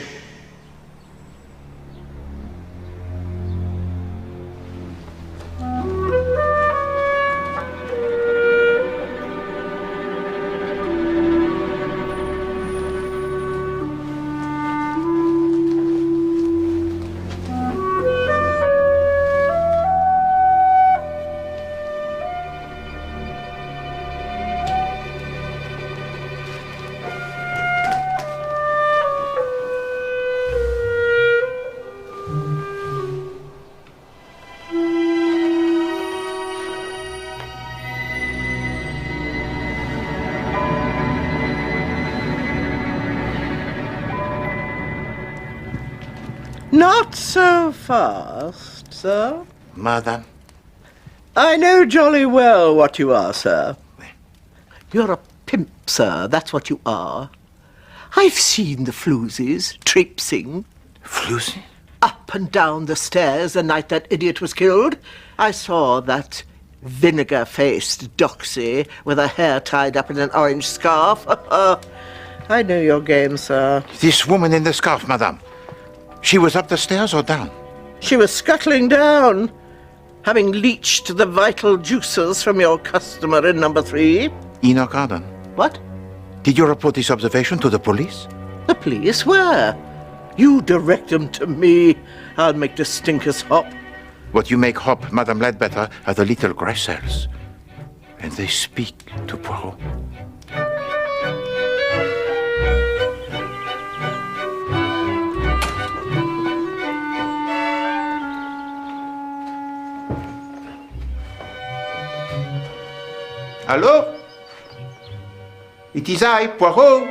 Not so fast, sir. Madam. I know jolly well what you are, sir. You're a pimp, sir, that's what you are. I've seen the floozies traipsing. Floozy? Up and down the stairs the night that idiot was killed. I saw that vinegar-faced doxy with her hair tied up in an orange scarf. I know your game, sir. This woman in the scarf, madame. She was up the stairs or down? She was scuttling down, having leached the vital juices from your customer in number 3. In our garden? What? Did you report this observation to the police? The police? Where? You direct them to me. I'll make the stinkers hop. What you make hop, Madame Ledbetter, are the little grey cells. And they speak to Poirot. Hello? It is I, Poirot.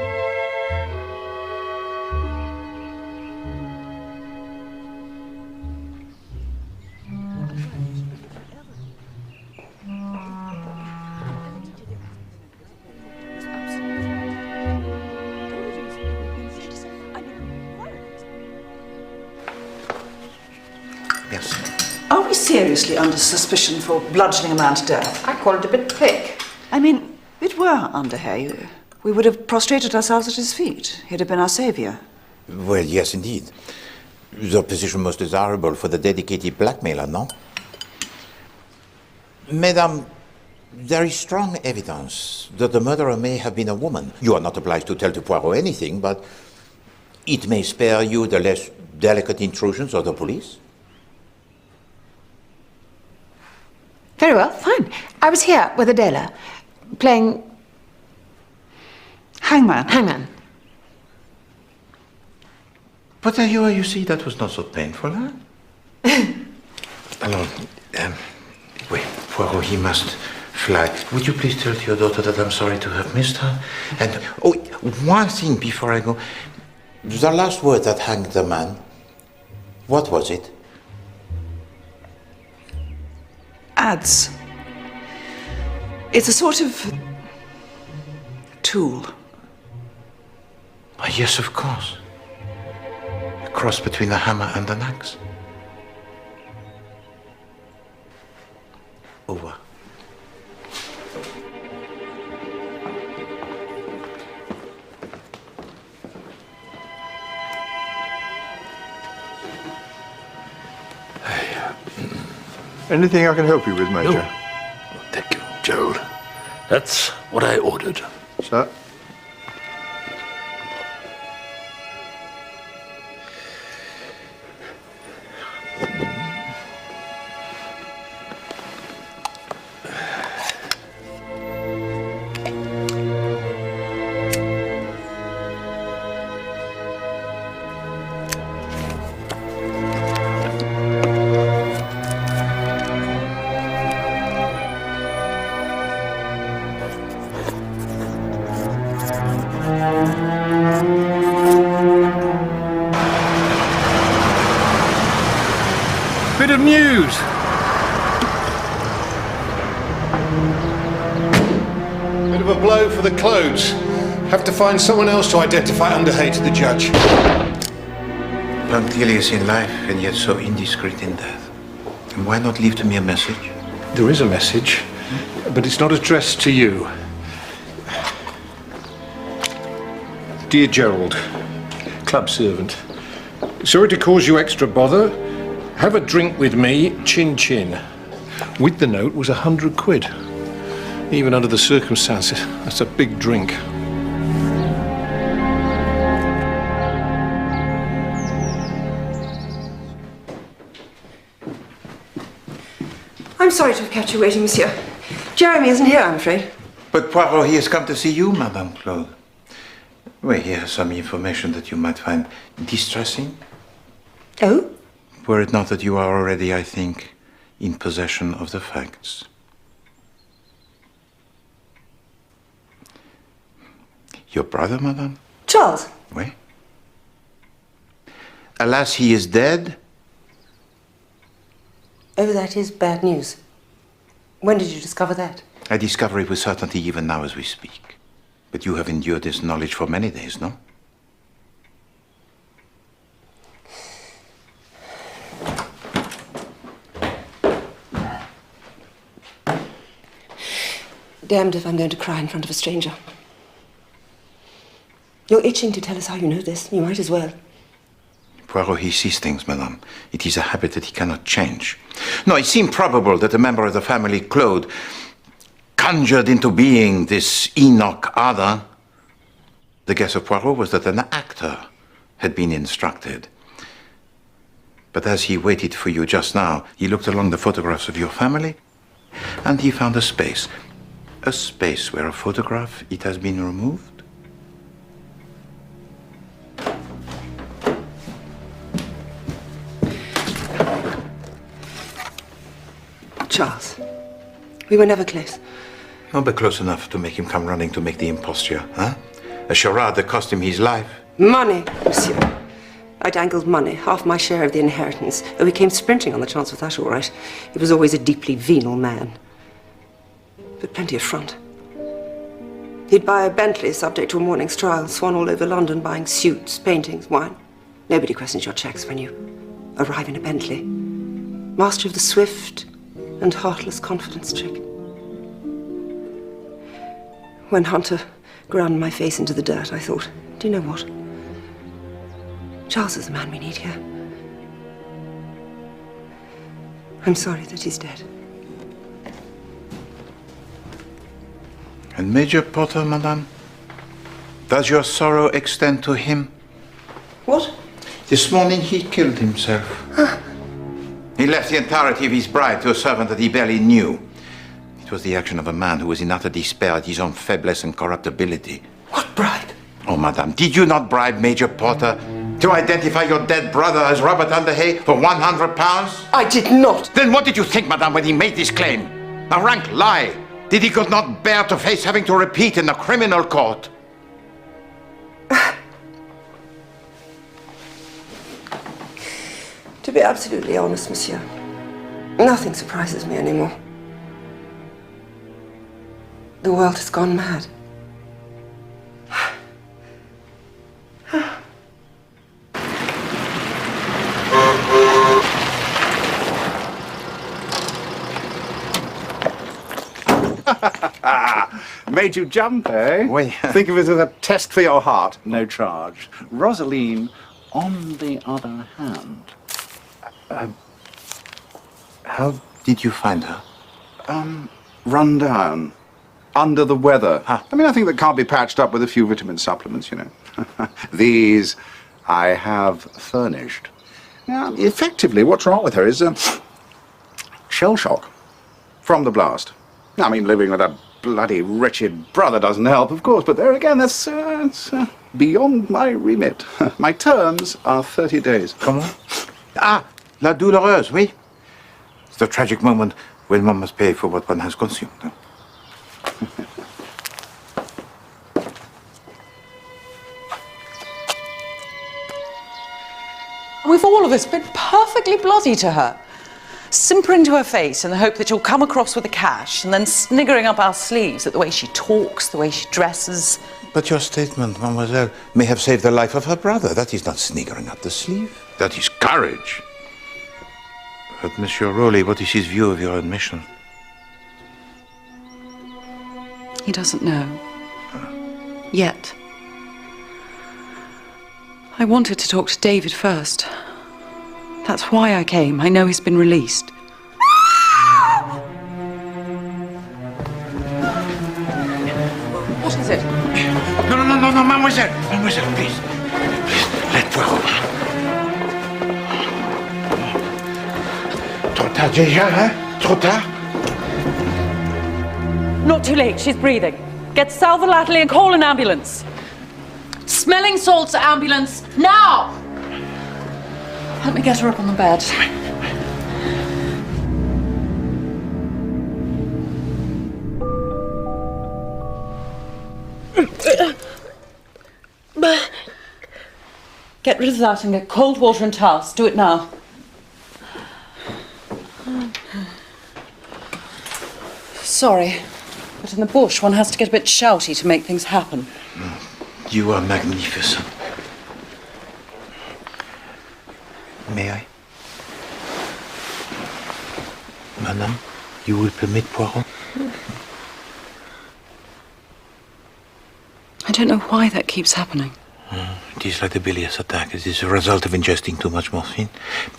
Yes. Are we seriously under suspicion for bludgeoning a man to death? I call it a bit thick. I mean, it were Underhay. We would have prostrated ourselves at his feet. He'd have been our saviour. Well, yes, indeed. The position most desirable for the dedicated blackmailer, no? Madame, there is strong evidence that the murderer may have been a woman. You are not obliged to tell to Poirot anything, but it may spare you the less delicate intrusions of the police. Very well, fine. I was here with Adela, playing... Hangman. Hangman. But you see, that was not so painful, huh? Alors, wait, Poirot, he must fly. Would you please tell to your daughter that I'm sorry to have missed her? And, oh, one thing before I go. The last word that hanged the man, what was it? Ads. It's a sort of tool. Oh, yes, of course. A cross between a hammer and an axe. Over. Anything I can help you with, Major? No. Thank you, Gerald. That's what I ordered. Sir? Bit of news. Bit of a blow for the Clodes. Have to find someone else to identify Underhay to the judge. Punctilious in life and yet so indiscreet in death. And why not leave to me a message? There is a message, but it's not addressed to you. Dear Gerald, club servant, sorry to cause you extra bother. Have a drink with me, chin-chin. With the note was 100 quid. Even under the circumstances, that's a big drink. I'm sorry to have kept you waiting, monsieur. Jeremy isn't here, I'm afraid. But Poirot, he has come to see you, Madame Claude. Well, he has some information that you might find distressing. Oh? Were it not that you are already, I think, in possession of the facts. Your brother, Madame? Charles? Oui. Alas, he is dead? Oh, that is bad news. When did you discover that? I discover it with certainty even now as we speak. But you have endured this knowledge for many days, no? Damned if I'm going to cry in front of a stranger. You're itching to tell us how you know this. You might as well. Poirot, he sees things, madame. It is a habit that he cannot change. No, it seemed probable that a member of the family, Claude, conjured into being this Enoch other. The guess of Poirot was that an actor had been instructed. But as he waited for you just now, he looked along the photographs of your family, and he found a space. A space where a photograph, it has been removed. Charles, we were never close. Not but close enough to make him come running to make the imposture, huh? A charade that cost him his life. Money, monsieur. I dangled money, half my share of the inheritance, though he came sprinting on the chance of that, all right. He was always a deeply venal man. But plenty of front. He'd buy a Bentley subject to a morning's trial, swan all over London, buying suits, paintings, wine. Nobody questions your checks when you arrive in a Bentley. Master of the swift and heartless confidence trick. When Hunter ground my face into the dirt, I thought, do you know what? Charles is the man we need here. I'm sorry that he's dead. And Major Potter, madame? Does your sorrow extend to him? What? This morning he killed himself. He left the entirety of his bribe to a servant that he barely knew. It was the action of a man who was in utter despair at his own faiblesse and corruptibility. What bribe? Oh, madame, did you not bribe Major Potter to identify your dead brother as Robert Underhay for £100? I did not. Then what did you think, madame, when he made this claim? A rank lie that he could not bear to face having to repeat in the criminal court. To be absolutely honest, monsieur, nothing surprises me anymore. The world has gone mad. Made you jump, eh? Wait. Think of it as a test for your heart. No charge. Rosaline, on the other hand. How did you find her? Run down. Under the weather. I mean, I think that can't be patched up with a few vitamin supplements, you know. These I have furnished. Now, effectively, what's wrong with her is shell shock from the blast. I mean, living with a bloody wretched brother doesn't help, of course, but there again, that's beyond my remit. My terms are 30 days. Comment? Ah, la douloureuse, oui. It's the tragic moment when one must pay for what one has consumed. Huh? We've all of us been perfectly bloody to her. Simpering to her face in the hope that she'll come across with the cash, and then sniggering up our sleeves at the way she talks, the way she dresses. But your statement, mademoiselle, may have saved the life of her brother. That is not sniggering up the sleeve. That is courage. But, Monsieur Rowley, what is his view of your admission? He doesn't know. Yet. I wanted to talk to David first. That's why I came. I know he's been released. What is it? No, mademoiselle. Mademoiselle, please. Please, let Poirot. Trop tard déjà, hein? Trop tard? Not too late. She's breathing. Get Salva Latterly and call an ambulance. Smelling salts ambulance, now! Let me get her up on the bed. Get rid of that and get cold water and towels. Do it now. Sorry, but in the bush one has to get a bit shouty to make things happen. You are magnificent. May I? Madame, you will permit Poirot? I don't know why that keeps happening. It is like the bilious attack. It is a result of ingesting too much morphine.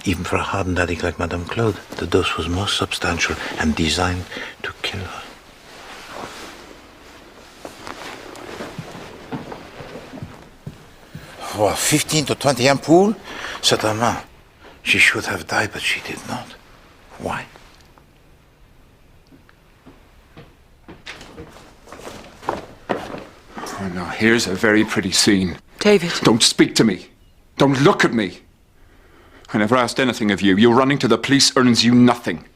Even for a hardened addict like Madame Claude, the dose was most substantial and designed to kill her. Oh, 15 to 20 ampoules? Certainement. She should have died, but she did not. Why? Oh, now, here's a very pretty scene. David. Don't speak to me. Don't look at me. I never asked anything of you. Your running to the police earns you nothing.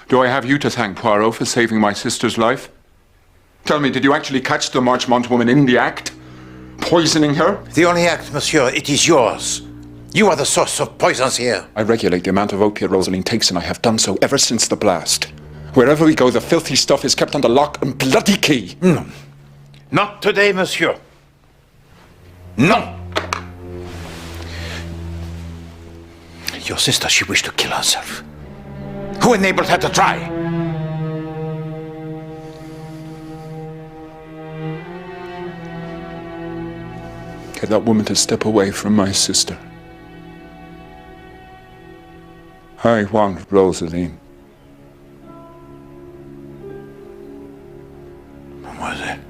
Do I have you to thank, Poirot, for saving my sister's life? Tell me, did you actually catch the Marchmont woman in the act? Poisoning her? The only act, monsieur, it is yours. You are the source of poisons here. I regulate the amount of opiate Rosaline takes, and I have done so ever since the blast. Wherever we go, the filthy stuff is kept under lock and bloody key. No. Not today, monsieur. No. Your sister, she wished to kill herself. Who enabled her to try? Get that woman to step away from my sister. I want Rosaline. Mademoiselle.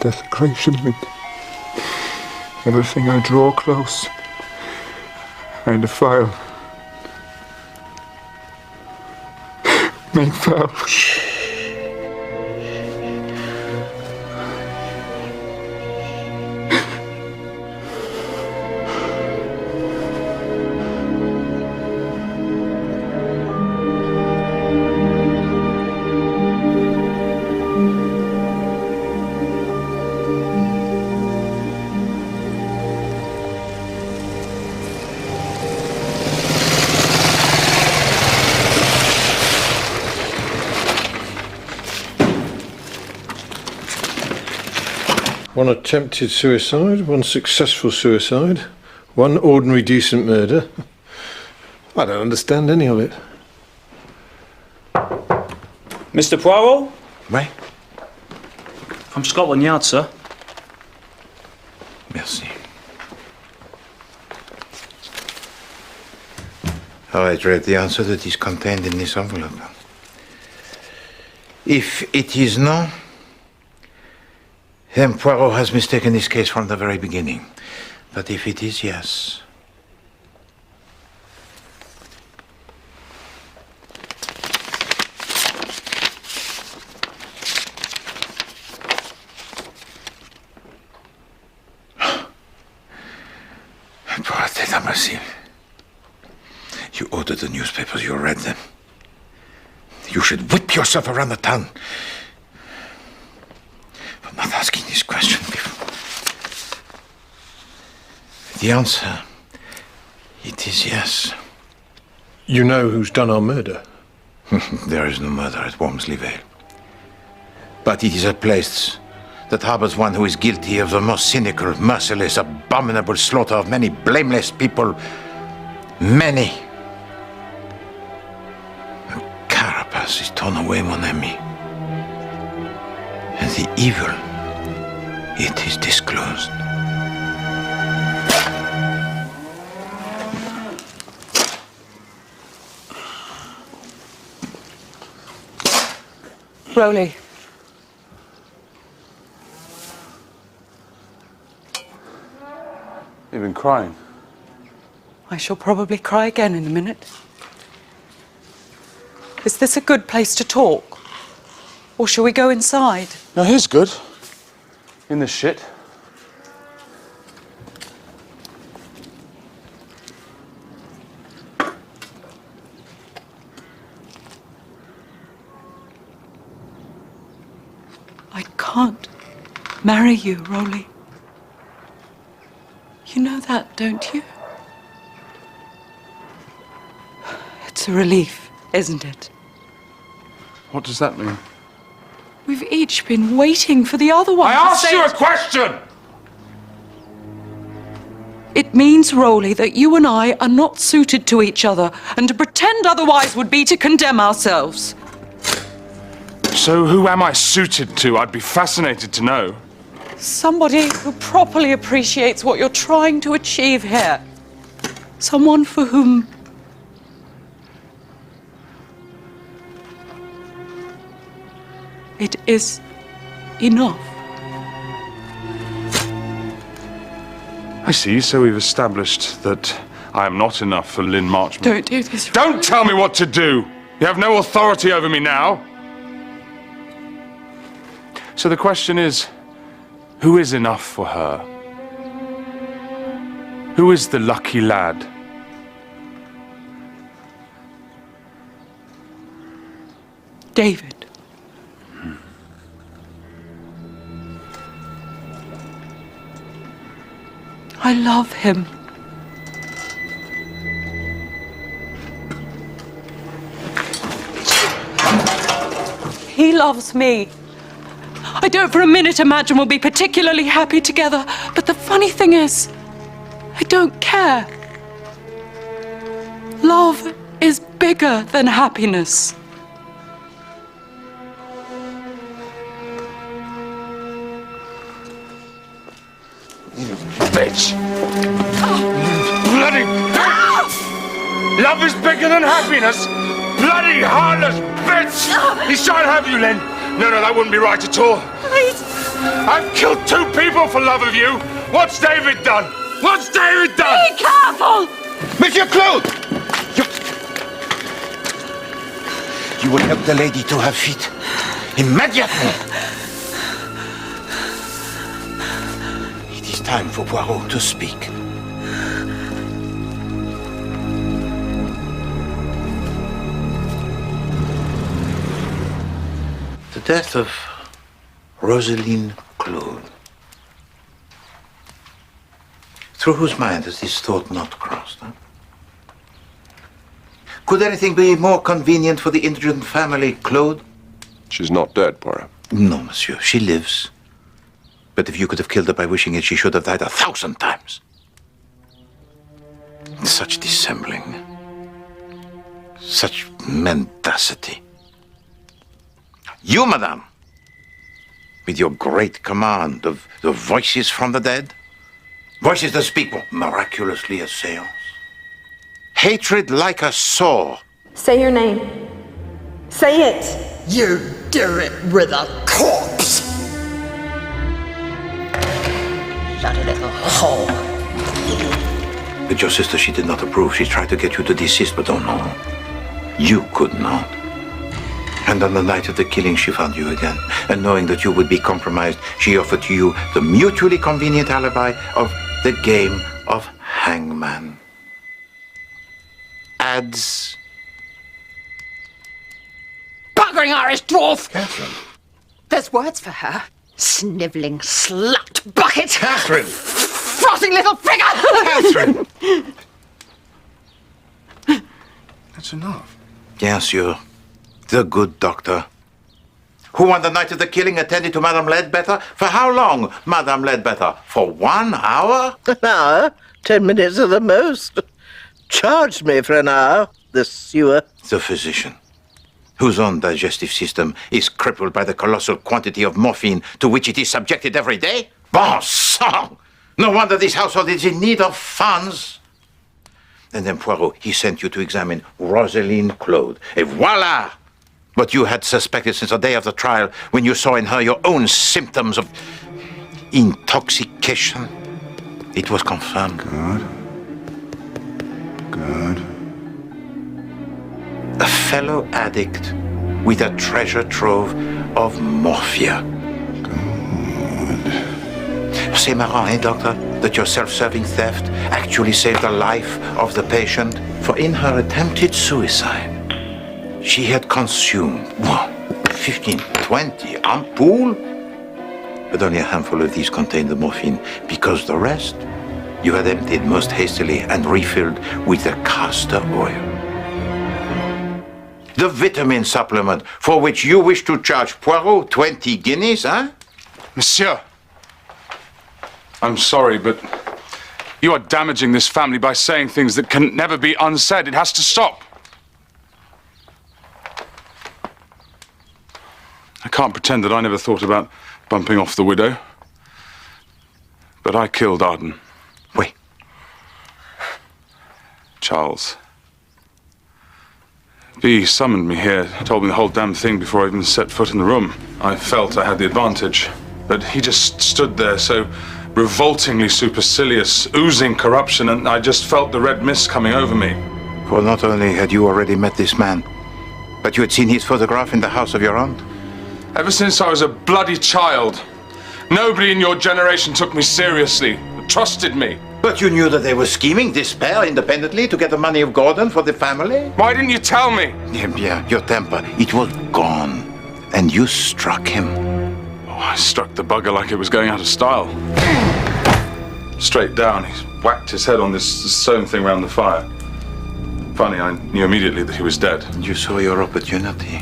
Desecration means everything I draw close, I defile, make foul. One attempted suicide, one successful suicide, one ordinary decent murder. I don't understand any of it. Mr. Poirot? Oui? From Scotland Yard, sir. Merci. I read the answer that is contained in this envelope. If it is no, then Poirot has mistaken this case from the very beginning. But if it is yes... Poor imbecile. You ordered the newspapers, you read them. You should whip yourself around the town. Not asking this question before. The answer, it is yes. You know who's done our murder? There is no murder at Wormsley Vale. But it is a place that harbors one who is guilty of the most cynical, merciless, abominable slaughter of many blameless people. Many. A carapace is torn away, mon ami. And the evil it is disclosed. Rowley. You've been crying. I shall probably cry again in a minute. Is this a good place to talk? Or shall we go inside? No, here's good. In the shit. I can't marry you, Rowley. You know that, don't you? It's a relief, isn't it? What does that mean? We've each been waiting for the other one I to asked say you a it. question! It means, Rowley, that you and I are not suited to each other, and to pretend otherwise would be to condemn ourselves. So who am I suited to? I'd be fascinated to know. Somebody who properly appreciates what you're trying to achieve here. Someone for whom it is enough. I see, so we've established that I am not enough for Lynn Marchman. Don't do this. Don't tell me what to do! You have no authority over me now. So the question is, who is enough for her? Who is the lucky lad? David. I love him. He loves me. I don't for a minute imagine we'll be particularly happy together, but the funny thing is, I don't care. Love is bigger than happiness. Bitch! Bloody bitch! Love is bigger than happiness! Bloody heartless bitch! He's trying to have you, Len. No, that wouldn't be right at all. Please. I've killed 2 people for love of you. What's David done? What's David done? Be careful! Monsieur Claude! You will help the lady to her feet. Immediately! It is time for Bwoiro to speak. The death of Rosaline Claude. Through whose mind has this thought not crossed? Huh? Could anything be more convenient for the indigent family, Claude? She's not dead, Poirot. No, monsieur, she lives. But if you could have killed her by wishing it, she should have died 1,000 times. Such dissembling. Such mendacity. You, madame, with your great command of the voices from the dead, voices that speak miraculously as seance. Hatred like a sore. Say your name. Say it. You do it with a corpse. Bloody little whore. But your sister, she did not approve. She tried to get you to desist, but oh no. You could not. And on the night of the killing, she found you again. And knowing that you would be compromised, she offered to you the mutually convenient alibi of the game of hangman. Adds. Buggering Irish dwarf! Catherine. There's words for her. Snivelling slut bucket! Catherine! Frotting little figure! Catherine! That's enough. Yes, you. The good doctor. Who on the night of the killing attended to Madame Ledbetter? For how long, Madame Ledbetter? For 1 hour? An hour? 10 minutes at the most. Charged me for an hour, the sewer. The physician, whose own digestive system is crippled by the colossal quantity of morphine to which it is subjected every day? Bon sang! No wonder this household is in need of funds. And then Poirot, he sent you to examine Rosalind Claude. Et voila! What you had suspected since the day of the trial, when you saw in her your own symptoms of intoxication. It was confirmed. Good. A fellow addict with a treasure trove of morphia. C'est marrant, eh, Doctor, that your self-serving theft actually saved the life of the patient. For in her attempted suicide, she had consumed, 15, 20 ampoules. But only a handful of these contained the morphine, because the rest you had emptied most hastily and refilled with the castor oil. The vitamin supplement for which you wish to charge Poirot 20 guineas, huh? Monsieur, I'm sorry, but you are damaging this family by saying things that can never be unsaid. It has to stop. I can't pretend that I never thought about bumping off the widow. But I killed Arden. Oui. Charles. B summoned me here, told me the whole damn thing before I even set foot in the room. I felt I had the advantage, but he just stood there so revoltingly supercilious, oozing corruption, and I just felt the red mist coming over me. For not only had you already met this man, but you had seen his photograph in the house of your aunt? Ever since I was a bloody child, nobody in your generation took me seriously, trusted me. But you knew that they were scheming, this pair, independently, to get the money of Gordon for the family? Why didn't you tell me? Yeah, your temper, it was gone. And you struck him. Oh, I struck the bugger like it was going out of style. Straight down, he whacked his head on this stone thing round the fire. Funny, I knew immediately that he was dead. You saw your opportunity.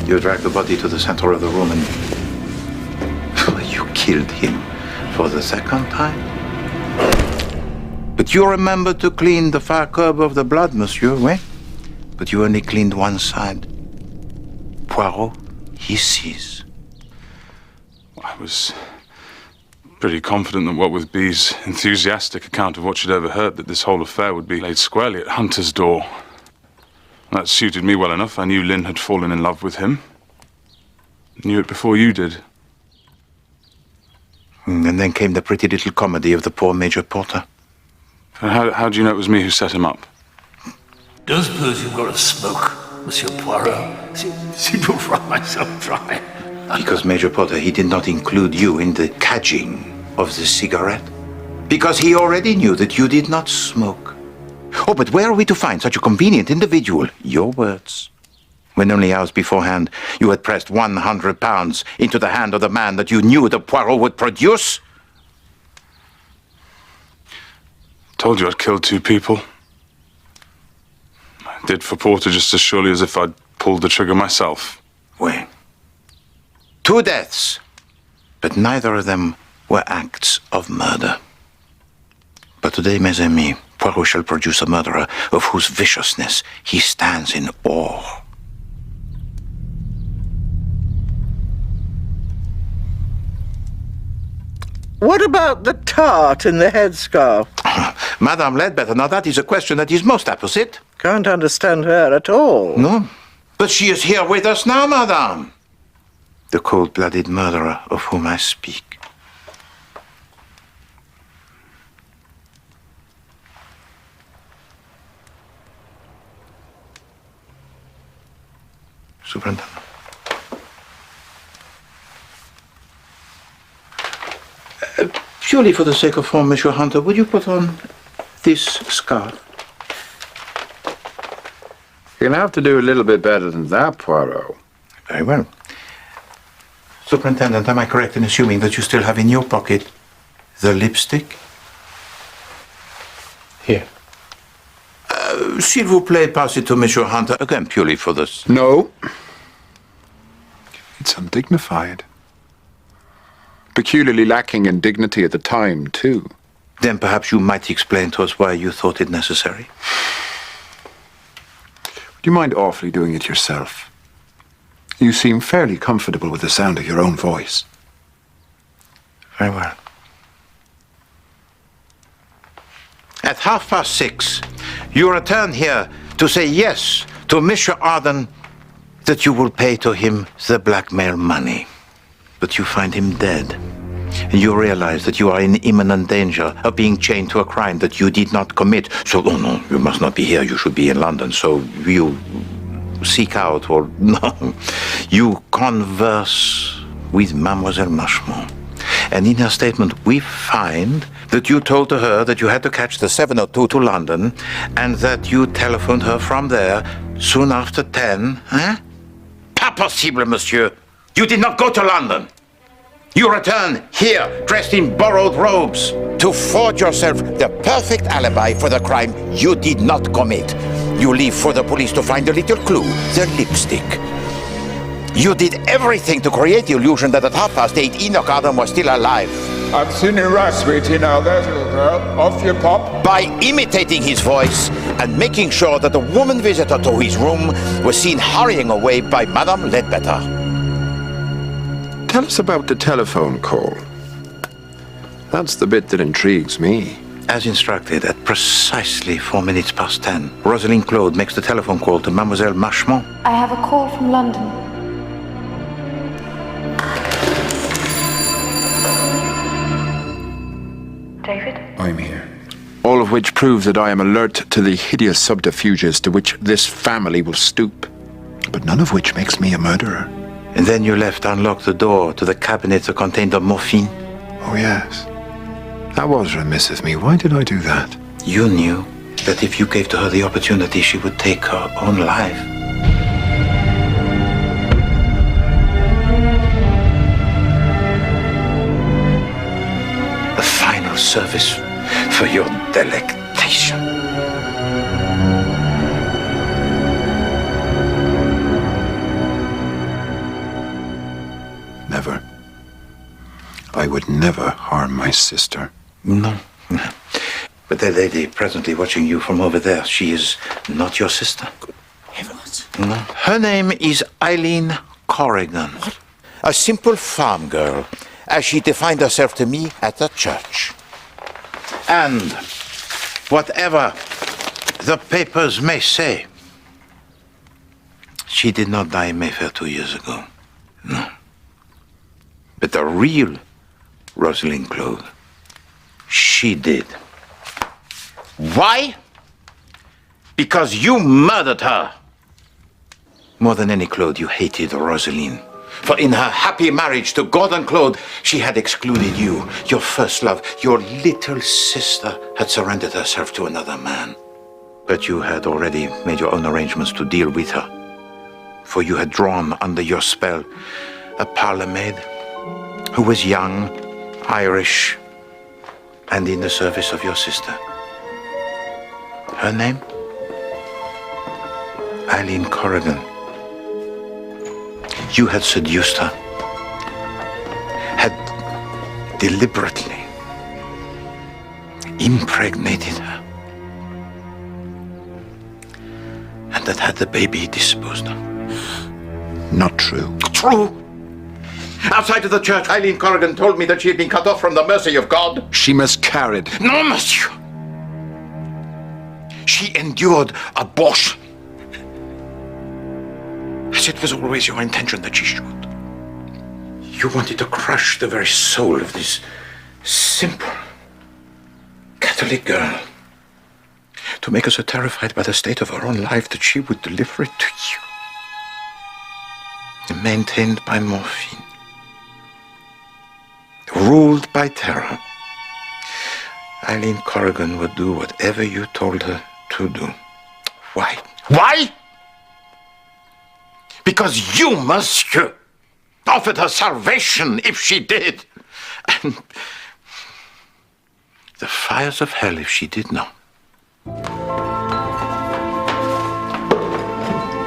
You dragged the body to the center of the room and you killed him for the second time. But you remembered to clean the far curb of the blood, monsieur, oui? But you only cleaned one side. Poirot, he sees. I was pretty confident that what with B's enthusiastic account of what she'd overheard, that this whole affair would be laid squarely at Hunter's door. That suited me well enough. I knew Lynn had fallen in love with him. Knew it before you did. And then came the pretty little comedy of the poor Major Porter. How do you know it was me who set him up? Don't suppose you've got a smoke, Monsieur Poirot? See to run myself dry. Because Major Porter, he did not include you in the cadging of the cigarette. Because he already knew that you did not smoke. Oh, but where are we to find such a convenient individual? Your words. When only hours beforehand you had pressed 100 pounds into the hand of the man that you knew that Poirot would produce? Told you I'd killed 2 people. I did for Porter just as surely as if I'd pulled the trigger myself. Oui. 2 deaths. But neither of them were acts of murder. But today, mes amis, Poirot shall produce a murderer of whose viciousness he stands in awe. What about the tart in the headscarf? Madame Ledbetter, now that is a question that is most apposite. Can't understand her at all. No, but she is here with us now, madame. The cold-blooded murderer of whom I speak. Superintendent. Purely for the sake of form, Monsieur Hunter, would you put on this scarf? You'll have to do a little bit better than that, Poirot. Very well. Superintendent, am I correct in assuming that you still have in your pocket the lipstick? Here. S'il vous plaît, pass it to Monsieur Hunter, again purely for this. No. It's undignified. Peculiarly lacking in dignity at the time, too. Then perhaps you might explain to us why you thought it necessary. Would you mind awfully doing it yourself? You seem fairly comfortable with the sound of your own voice. Very well. At 6:30, you return here to say yes to Mr. Arden that you will pay to him the blackmail money. But you find him dead. And you realize that you are in imminent danger of being chained to a crime that you did not commit. So, oh no, you must not be here. You should be in London. So you seek out, or no, you converse with Mademoiselle Marchemont. And in her statement, we find that you told to her that you had to catch the 7:02 to London and that you telephoned her from there soon after 10. Hein? Pas possible, monsieur. You did not go to London. You return here, dressed in borrowed robes, to forge yourself the perfect alibi for the crime you did not commit. You leave for the police to find a little clue, the lipstick. You did everything to create the illusion that at 8:30 Enoch Arden was still alive. I've seen you right, sweetie. Now there's your girl. Off you pop. By imitating his voice and making sure that the woman visitor to his room was seen hurrying away by Madame Ledbetter. Tell us about the telephone call. That's the bit that intrigues me. As instructed, at precisely 10:04, Rosalind Claude makes the telephone call to Mademoiselle Marchemont. I have a call from London. David? I'm here. All of which proves that I am alert to the hideous subterfuges to which this family will stoop. But none of which makes me a murderer. And then you left unlocked the door to the cabinet that contained the morphine. Oh, yes. That was remiss of me. Why did I do that? You knew that if you gave to her the opportunity, she would take her own life. A final service for your delectation. Never. I would never harm my sister. No. But that lady presently watching you from over there, she is not your sister. Heavens. No. Her name is Eileen Corrigan. What? A simple farm girl, as she defined herself to me at the church. And whatever the papers may say, she did not die in Mayfair 2 years ago. No. But the real Rosalind Claude, she did. Why? Because you murdered her. More than any Claude, you hated Rosalind. For in her happy marriage to Gordon Claude, she had excluded you, your first love. Your little sister had surrendered herself to another man. But you had already made your own arrangements to deal with her. For you had drawn under your spell a parlour maid who was young, Irish, and in the service of your sister. Her name? Eileen Corrigan. You had seduced her, had deliberately impregnated her, and that had the baby disposed of. Not true. True! Outside of the church, Eileen Corrigan told me that she had been cut off from the mercy of God. She miscarried. No, monsieur. She endured abortion. As it was always your intention that she should. You wanted to crush the very soul of this simple Catholic girl. To make her so terrified by the state of her own life that she would deliver it to you. Maintained by morphine. Ruled by terror. Eileen Corrigan would do whatever you told her to do. Why? Why? Because you, monsieur, offered her salvation if she did. And the fires of hell if she did not.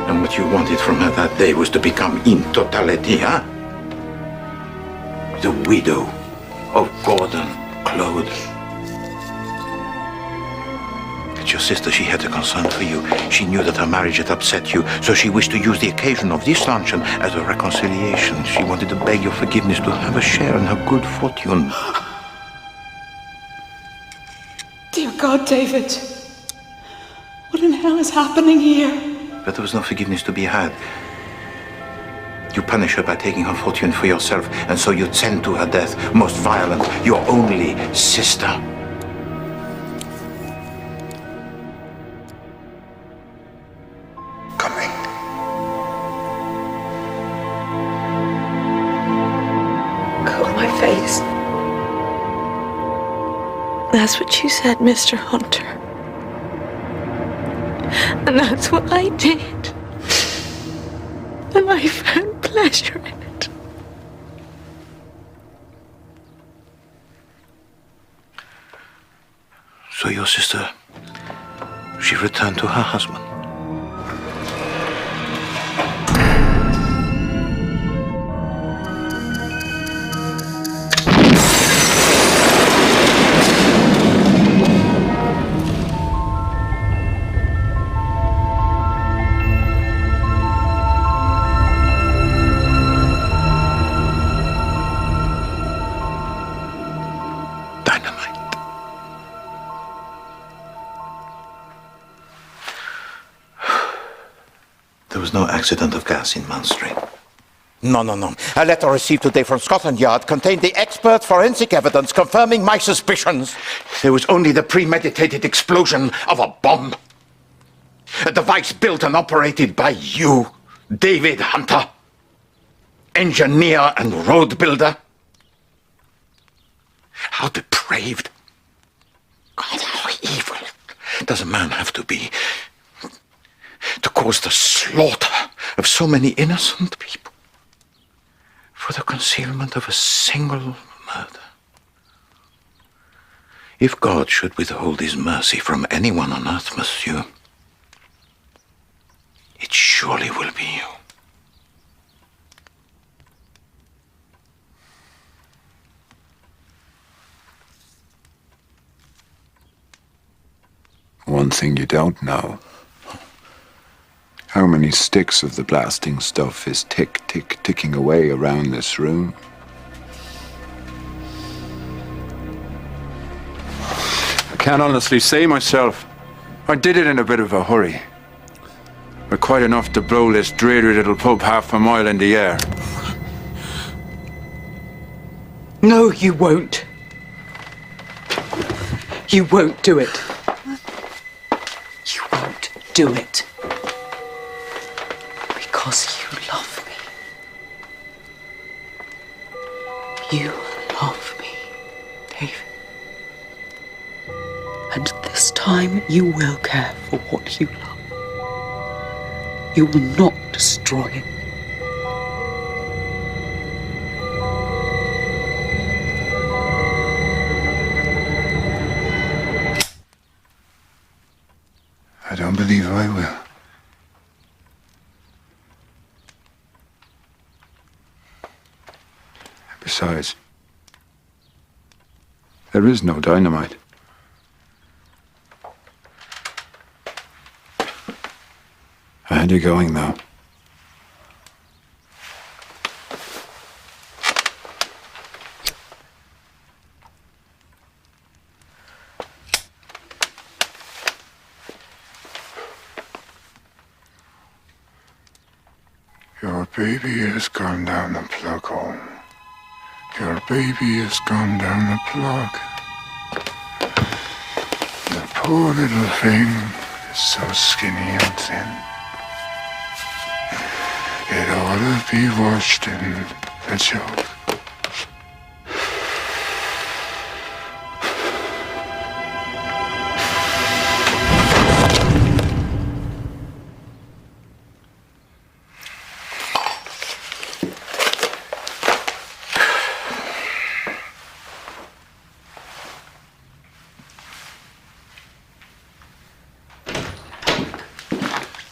And what you wanted from her that day was to become in totality, huh? The widow of Gordon Claude. But your sister, she had a concern for you. She knew that her marriage had upset you, so she wished to use the occasion of this luncheon as a reconciliation. She wanted to beg your forgiveness, to have a share in her good fortune. Dear God, David. What in hell is happening here? But there was no forgiveness to be had. You punish her by taking her fortune for yourself, and so you'd send to her death, most violent, your only sister. Coming. Cover my face. That's what you said, Mr. Hunter. And that's what I did. And I found pleasure in it. So your sister, she returned to her husband. There was no accident of gas in Mount Street. No. A letter received today from Scotland Yard contained the expert forensic evidence confirming my suspicions. There was only the premeditated explosion of a bomb. A device built and operated by you, David Hunter, engineer and road builder. How depraved. God, how evil does a man have to be to cause the slaughter of so many innocent people for the concealment of a single murder? If God should withhold his mercy from anyone on earth, monsieur, it surely will be you. One thing you don't know. How many sticks of the blasting stuff is ticking away around this room? I can't honestly say myself. I did it in a bit of a hurry. But quite enough to blow this dreary little pub half a mile in the air. No, you won't. You won't do it. You won't do it. Because you love me. You love me, David. And this time you will care for what you love. You will not destroy it. I don't believe I will. Besides, there is no dynamite. I had you going, though. Your baby has gone down the plug hole. Your baby has gone down the plug. The poor little thing is so skinny and thin. It ought to be washed in the jug.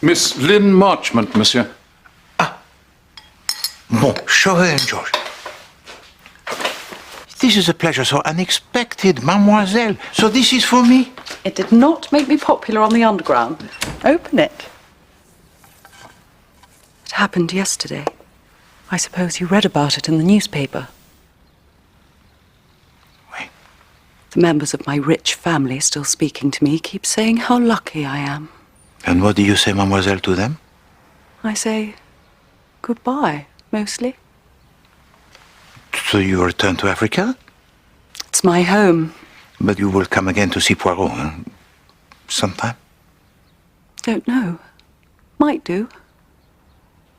Miss Lynn Marchmont, monsieur. Bon, show her in, George. This is a pleasure so unexpected, mademoiselle. So this is for me? It did not make me popular on the underground. Open it. It happened yesterday. I suppose you read about it in the newspaper. Wait. The members of my rich family still speaking to me keep saying how lucky I am. And what do you say, mademoiselle, to them? I say goodbye, mostly. So you return to Africa? It's my home. But you will come again to see Poirot, huh? Sometime? Don't know. Might do.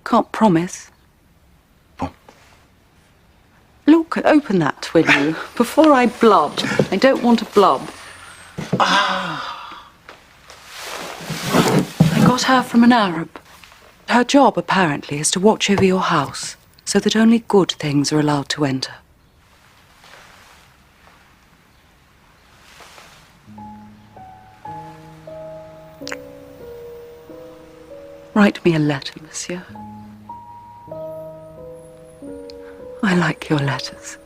Can't promise. Oh. Look, open that, will you? Before I blub. I don't want to blub. I got her from an Arab. Her job, apparently, is to watch over your house so that only good things are allowed to enter. Write me a letter, monsieur. I like your letters.